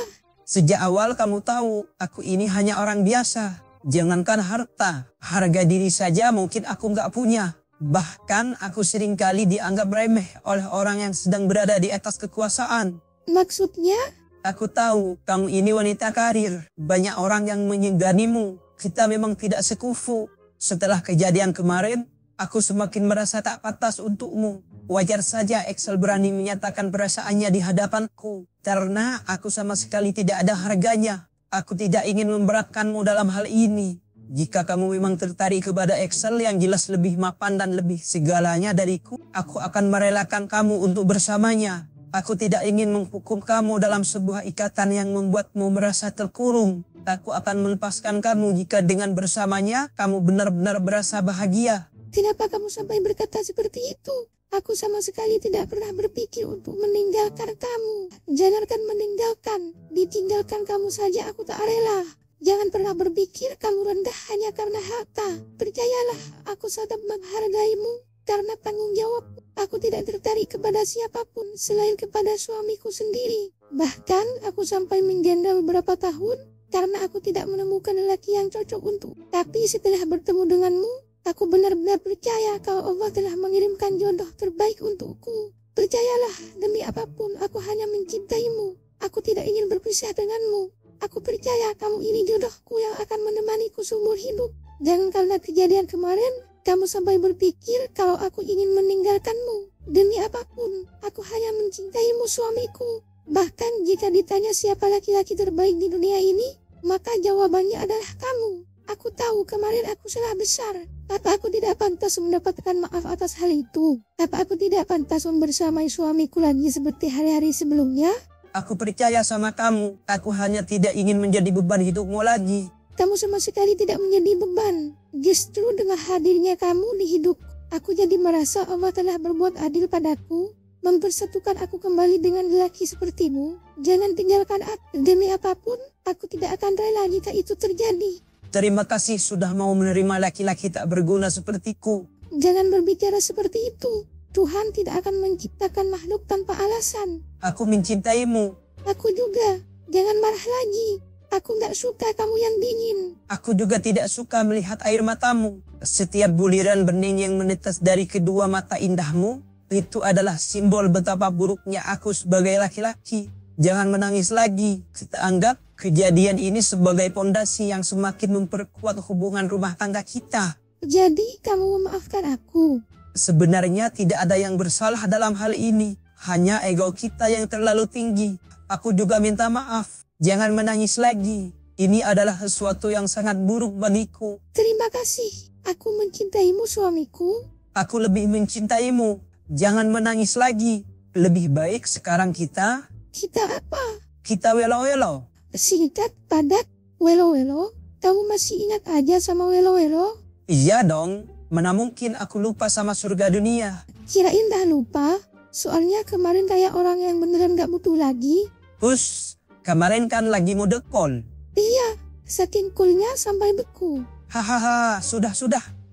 Sejak awal kamu tahu, aku ini hanya orang biasa. Jangankan harta, harga diri saja mungkin aku nggak punya. Bahkan aku seringkali dianggap remeh oleh orang yang sedang berada di atas kekuasaan. Maksudnya? Aku tahu kamu ini wanita karir. Banyak orang yang menyeganimu. Kita memang tidak sekufu. Setelah kejadian kemarin, aku semakin merasa tak pantas untukmu. Wajar saja Excel berani menyatakan perasaannya di hadapanku. Karena aku sama sekali tidak ada harganya. Aku tidak ingin memberatkanmu dalam hal ini. Jika kamu memang tertarik kepada Excel yang jelas lebih mapan dan lebih segalanya dariku, aku akan merelakan kamu untuk bersamanya. Aku tidak ingin menghukum kamu dalam sebuah ikatan yang membuatmu merasa terkurung. Aku akan melepaskan kamu jika dengan bersamanya kamu benar-benar berasa bahagia. Kenapa kamu sampai berkata seperti itu? Aku sama sekali tidak pernah berpikir untuk meninggalkan kamu. Jangankan meninggalkan, ditinggalkan kamu saja aku tak rela. Jangan pernah berpikir kamu rendah hanya karena harta. Percayalah, aku sangat menghargaimu karena tanggung jawab. Aku tidak tertarik kepada siapapun selain kepada suamiku sendiri. Bahkan aku sampai menjanda beberapa tahun karena aku tidak menemukan lelaki yang cocok untuk. Tapi setelah bertemu denganmu, aku benar-benar percaya kalau Allah telah mengirimkan jodoh terbaik untukku. Percayalah, demi apapun aku hanya mencintaimu. Aku tidak ingin berpisah denganmu. Aku percaya kamu ini jodohku yang akan menemaniku seumur hidup. Jangan karena kejadian kemarin, kamu sampai berpikir kalau aku ingin meninggalkanmu. Demi apapun, aku hanya mencintaimu suamiku. Bahkan jika ditanya siapa laki-laki terbaik di dunia ini, maka jawabannya adalah kamu. Aku tahu kemarin aku salah besar. Apa aku tidak pantas mendapatkan maaf atas hal itu? Apa aku tidak pantas membersamai suamiku lagi seperti hari-hari sebelumnya? Aku percaya sama kamu. Aku hanya tidak ingin menjadi beban hidupmu lagi. Kamu sama sekali tidak menjadi beban. Justru dengan hadirnya kamu di hidup, aku jadi merasa Allah telah berbuat adil padaku, mempersatukan aku kembali dengan lelaki sepertimu. Jangan tinggalkan aku. Demi apapun, aku tidak akan rela jika itu terjadi. Terima kasih sudah mau menerima laki-laki tak berguna sepertiku. Jangan berbicara seperti itu. Tuhan tidak akan menciptakan makhluk tanpa alasan. Aku mencintaimu. Aku juga. Jangan marah lagi. Aku gak suka kamu yang dingin. Aku juga tidak suka melihat air matamu. Setiap buliran bening yang menetes dari kedua mata indahmu, itu adalah simbol betapa buruknya aku sebagai laki-laki. Jangan menangis lagi. Kita anggap kejadian ini sebagai pondasi yang semakin memperkuat hubungan rumah tangga kita. Jadi kamu memaafkan aku? Sebenarnya tidak ada yang bersalah dalam hal ini. Hanya ego kita yang terlalu tinggi. Aku juga minta maaf. Jangan menangis lagi. Ini adalah sesuatu yang sangat buruk bagiku. Terima kasih. Aku mencintaimu suamiku. Aku lebih mencintaimu. Jangan menangis lagi. Lebih baik sekarang kita... Kita apa? Kita welo-welo. Singkat, padat, welo-welo. Kamu masih ingat aja sama welo-welo? Iya dong. Mana mungkin aku lupa sama surga dunia. Kirain dah lupa. Soalnya kemarin kayak orang yang beneran gak butuh lagi. Hus, kemarin kan lagi mode call. Iya, saking coolnya sampai beku. Hahaha, sudah.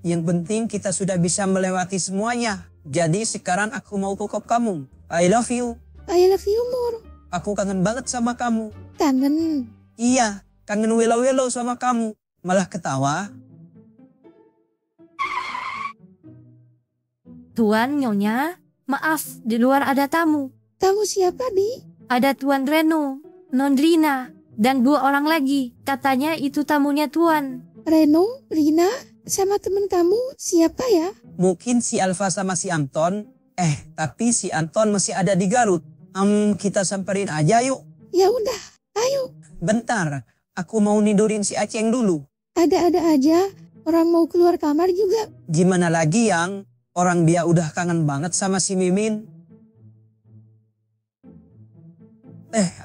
Yang penting kita sudah bisa melewati semuanya. Jadi sekarang aku mau pokok kamu. I love you. I love you more. Aku kangen banget sama kamu. Kangen? Iya, kangen welo-welo sama kamu. Malah ketawa. Tuan Nyonya, maaf, di luar ada tamu. Tamu siapa, Di? Ada Tuan Reno, Nondrina, dan 2 orang lagi. Katanya itu tamunya Tuan. Reno, Rina, sama temen kamu siapa ya? Mungkin si Alfa sama si Anton. Tapi si Anton masih ada di Garut. Kita samperin aja yuk. Ya udah, ayo. Bentar, aku mau nidurin si Aceng dulu. Ada-ada aja, orang mau keluar kamar juga. Gimana lagi yang orang dia udah kangen banget sama si Mimin.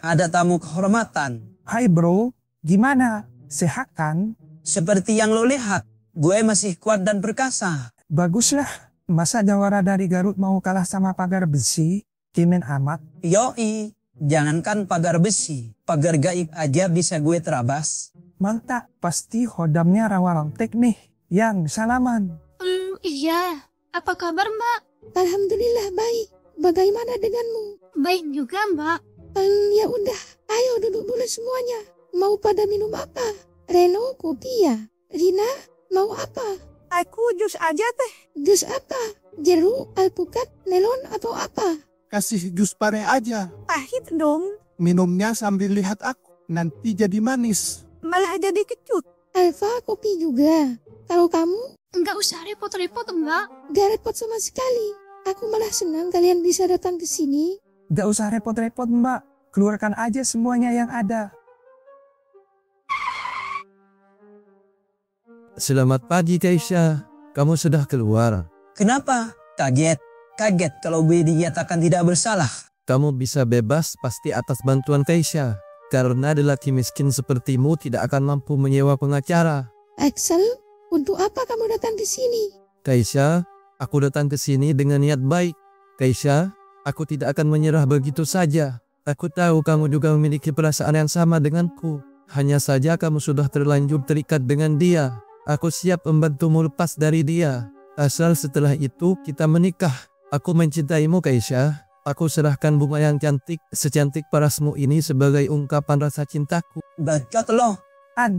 Ada tamu kehormatan. Hai bro, gimana? Sehat kan? Seperti yang lo lihat, gue masih kuat dan perkasa. Baguslah, masa jawara dari Garut mau kalah sama pagar besi? Kimen amat. Yoi, jangankan pagar besi, pagar gaib aja bisa gue terabas. Mantap, pasti hodamnya rawa rontek nih. Yang salaman. Iya, apa kabar Mbak? Alhamdulillah baik. Bagaimana denganmu? Baik juga Mbak. Ya udah, ayo duduk dulu semuanya. Mau pada minum apa? Reno, kopi ya? Rina, mau apa? Aku jus aja teh. Jus apa? Jeruk, alpukat, melon atau apa? Kasih jus pare aja. Pahit dong. Minumnya sambil lihat aku. Nanti jadi manis. Malah jadi kecut. Alfa, kopi juga. Kalau kamu? Enggak usah repot-repot Mbak. Gak repot sama sekali. Aku malah senang kalian bisa datang ke sini. Gak usah repot-repot Mbak. Keluarkan aja semuanya yang ada. Selamat pagi Keisha. Kamu sudah keluar. Kenapa? Kaget kalau gue dinyatakan tidak bersalah. Kamu bisa bebas pasti atas bantuan Keisha. Karena lelaki miskin sepertimu tidak akan mampu menyewa pengacara. Axel, untuk apa kamu datang ke sini? Keisha, aku datang ke sini dengan niat baik. Keisha, aku tidak akan menyerah begitu saja. Aku tahu kamu juga memiliki perasaan yang sama denganku. Hanya saja kamu sudah terlanjur terikat dengan dia. Aku siap membantumu lepas dari dia. Asal setelah itu kita menikah. Aku mencintaimu Keisha. Aku serahkan bunga yang cantik, secantik parasmu ini sebagai ungkapan rasa cintaku. Bacot loh.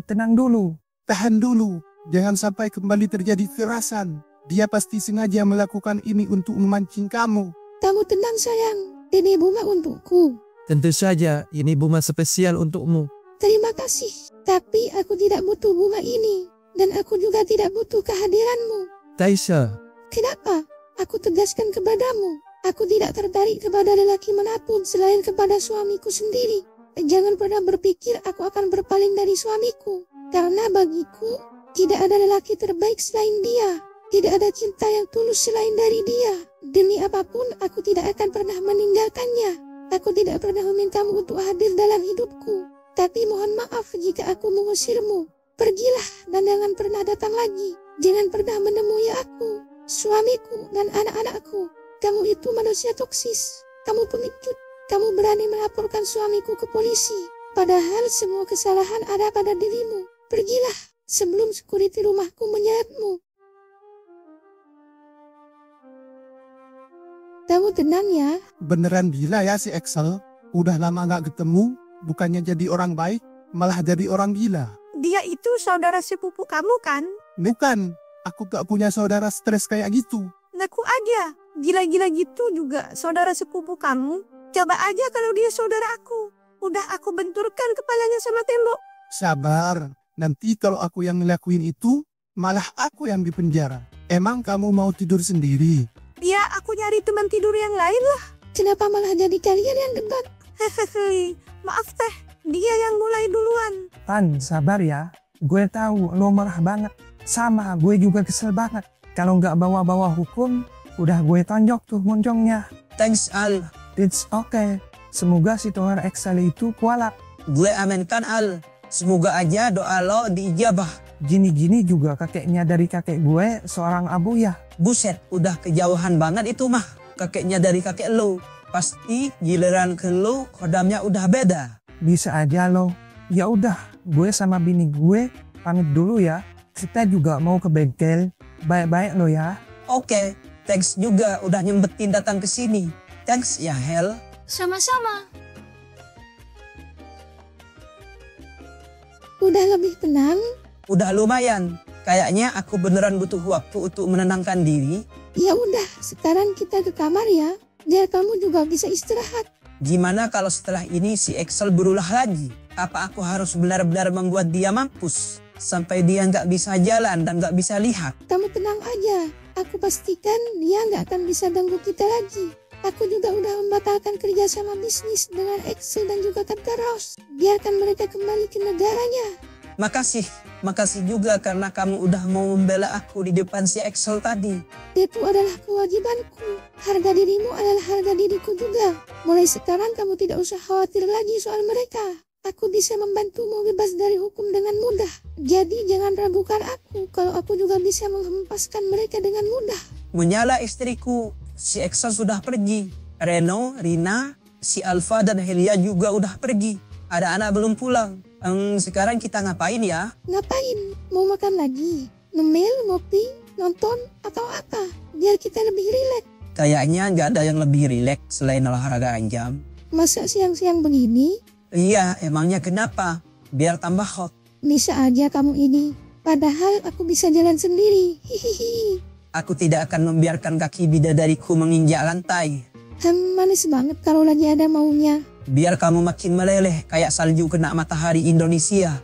Tenang dulu. Tahan dulu. Jangan sampai kembali terjadi kekerasan. Dia pasti sengaja melakukan ini untuk memancing kamu. Kamu tenang sayang. Ini bunga untukku. Tentu saja, ini bunga spesial untukmu. Terima kasih. Tapi aku tidak butuh bunga ini. Dan aku juga tidak butuh kehadiranmu. Taisha, Kenapa? Aku tegaskan kepadamu. Aku tidak tertarik kepada lelaki manapun selain kepada suamiku sendiri. Jangan pernah berpikir aku akan berpaling dari suamiku. Karena bagiku, tidak ada lelaki terbaik selain dia. Tidak ada cinta yang tulus selain dari dia. Demi apapun, aku tidak akan pernah meninggalkannya. Aku tidak pernah memintamu untuk hadir dalam hidupku. Tapi mohon maaf jika aku mengusirmu. Pergilah dan jangan pernah datang lagi. Jangan pernah menemui aku, suamiku, dan anak-anakku. Kamu itu manusia toksis. Kamu pengecut. Kamu berani melaporkan suamiku ke polisi. Padahal semua kesalahan ada pada dirimu. Pergilah sebelum security rumahku menyeretmu. Kamu tenang ya. Beneran gila ya si Excel? Udah lama gak ketemu, bukannya jadi orang baik, malah jadi orang gila. Dia itu saudara sepupu kamu kan? Bukan, aku gak punya saudara stres kayak gitu. Ngaku aja, gila-gila gitu juga saudara sepupu kamu. Coba aja kalau dia saudara aku. Udah aku benturkan kepalanya sama tembok. Sabar, nanti kalau aku yang ngelakuin itu, malah aku yang dipenjara. Emang kamu mau tidur sendiri? Ya, aku nyari teman tidur yang lain lah. Kenapa malah jadi kalian yang debat? Hehehe, maaf teh, dia yang mulai duluan. Tan, sabar ya. Gue tahu lo marah banget. Sama, gue juga kesel banget. Kalau nggak bawa-bawa hukum, udah gue tonjok tuh moncongnya. Thanks Al. It's okay. Semoga si Tuhan Excel itu kualat. Gue aminkan Al. Semoga aja doa lo diijabah. Gini-gini juga kakeknya dari kakek gue, seorang abu ya. Buset, udah kejauhan banget itu mah. Kakeknya dari kakek lo. Pasti giliran ke lo, kodamnya udah beda. Bisa aja lo. Ya udah, gue sama bini gue pamit dulu ya. Kita juga mau ke bengkel. Baik-baik lo ya. Oke, thanks juga udah nyempetin datang ke sini. Thanks ya Hel. Sama-sama. Udah lebih tenang? Udah lumayan. Kayaknya aku beneran butuh waktu untuk menenangkan diri. Ya udah, sekarang kita ke kamar ya. Biar kamu juga bisa istirahat. Gimana kalau setelah ini si Excel berulah lagi? Apa aku harus benar-benar membuat dia mampus? Sampai dia nggak bisa jalan dan nggak bisa lihat. Kamu tenang aja. Aku pastikan dia nggak akan bisa ganggu kita lagi. Aku juga udah membatalkan kerjasama bisnis dengan Excel dan juga Tante Rose. Biarkan mereka kembali ke negaranya. Makasih juga karena kamu udah mau membela aku di depan si Excel tadi. Itu adalah kewajibanku. Harga dirimu adalah harga diriku juga. Mulai sekarang kamu tidak usah khawatir lagi soal mereka. Aku bisa membantumu bebas dari hukum dengan mudah. Jadi jangan ragukan aku kalau aku juga bisa menghempaskan mereka dengan mudah. Menyala istriku, si Excel sudah pergi. Reno, Rina, si Alfa dan Helia juga udah pergi. Ada anak belum pulang. Sekarang kita ngapain ya? Ngapain? Mau makan lagi? Ngemil, ngopi, nonton, atau apa? Biar kita lebih rileks. Kayaknya nggak ada yang lebih rileks selain olahraga anjam. Masa siang-siang begini? Iya, emangnya kenapa? Biar tambah hot. Bisa aja kamu ini. Padahal aku bisa jalan sendiri. Hihihi. Aku tidak akan membiarkan kaki bidadariku menginjak lantai. Manis banget kalau lagi ada maunya. Biar kamu makin meleleh kayak salju kena matahari Indonesia.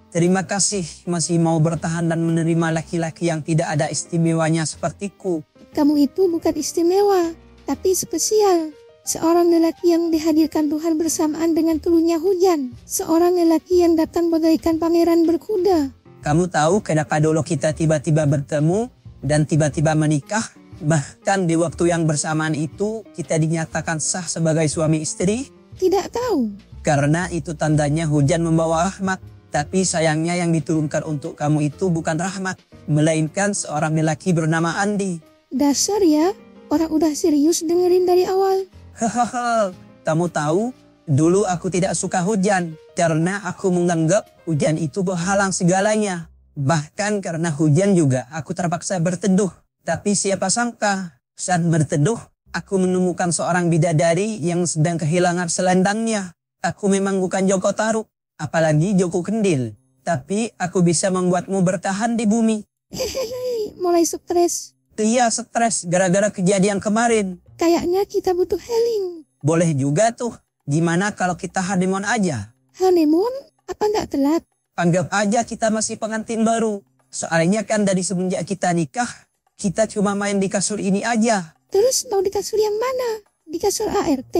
Terima kasih masih mau bertahan dan menerima laki-laki yang tidak ada istimewanya sepertiku. Kamu itu bukan istimewa, tapi spesial. Seorang lelaki yang dihadirkan Tuhan bersamaan dengan turunnya hujan. Seorang lelaki yang datang bagaikan pangeran berkuda. Kamu tahu kenapa dulu kita tiba-tiba bertemu dan tiba-tiba menikah? Bahkan di waktu yang bersamaan itu kita dinyatakan sah sebagai suami istri? Tidak tahu. Karena itu tandanya hujan membawa rahmat. Tapi sayangnya yang diturunkan untuk kamu itu bukan rahmat, melainkan seorang lelaki bernama Andi. Dasar ya, orang udah serius dengerin dari awal. Hahaha, kamu tahu, dulu aku tidak suka hujan karena aku menganggap hujan itu penghalang segalanya. Bahkan karena hujan juga aku terpaksa berteduh. Tapi siapa sangka, saat berteduh, aku menemukan seorang bidadari yang sedang kehilangan selendangnya. Aku memang bukan Joko Taruk, apalagi Joko Kendil. Tapi aku bisa membuatmu bertahan di bumi. Hehehe, mulai stres. Iya, stres gara-gara kejadian kemarin. Kayaknya kita butuh healing. Boleh juga tuh. Gimana kalau kita honeymoon aja? Honeymoon? Apa nggak telat? Anggap aja kita masih pengantin baru. Soalnya kan dari semenjak kita nikah, kita cuma main di kasur ini aja. Terus mau di kasur yang mana? Di kasur ART?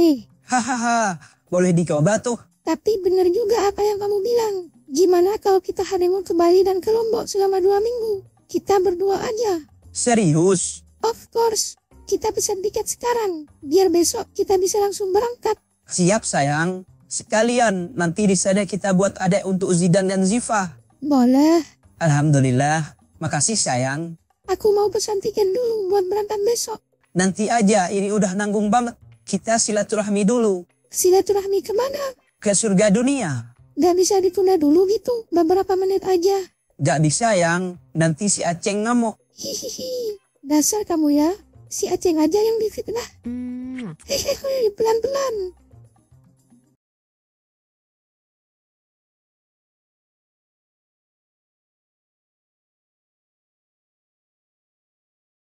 Hahaha, boleh dicoba tuh. Tapi bener juga apa yang kamu bilang. Gimana kalau kita honeymoon ke Bali dan ke Lombok selama 2 minggu? Kita berdua aja. Serius? Of course. Kita pesan tiket sekarang. Biar besok kita bisa langsung berangkat. Siap sayang. Sekalian nanti di sana kita buat adek untuk Zidan dan Ziva. Boleh. Alhamdulillah. Makasih sayang. Aku mau pesan tiket dulu buat berangkat besok. Nanti aja, ini udah nanggung banget. Kita silaturahmi dulu. Silaturahmi kemana? Ke surga dunia. Gak bisa ditunda dulu gitu, beberapa menit aja. Gak bisa yang, nanti si Aceng ngamuk. Hihihi, dasar kamu ya. Si Aceng aja yang difitnah. Hehehe, pelan-pelan.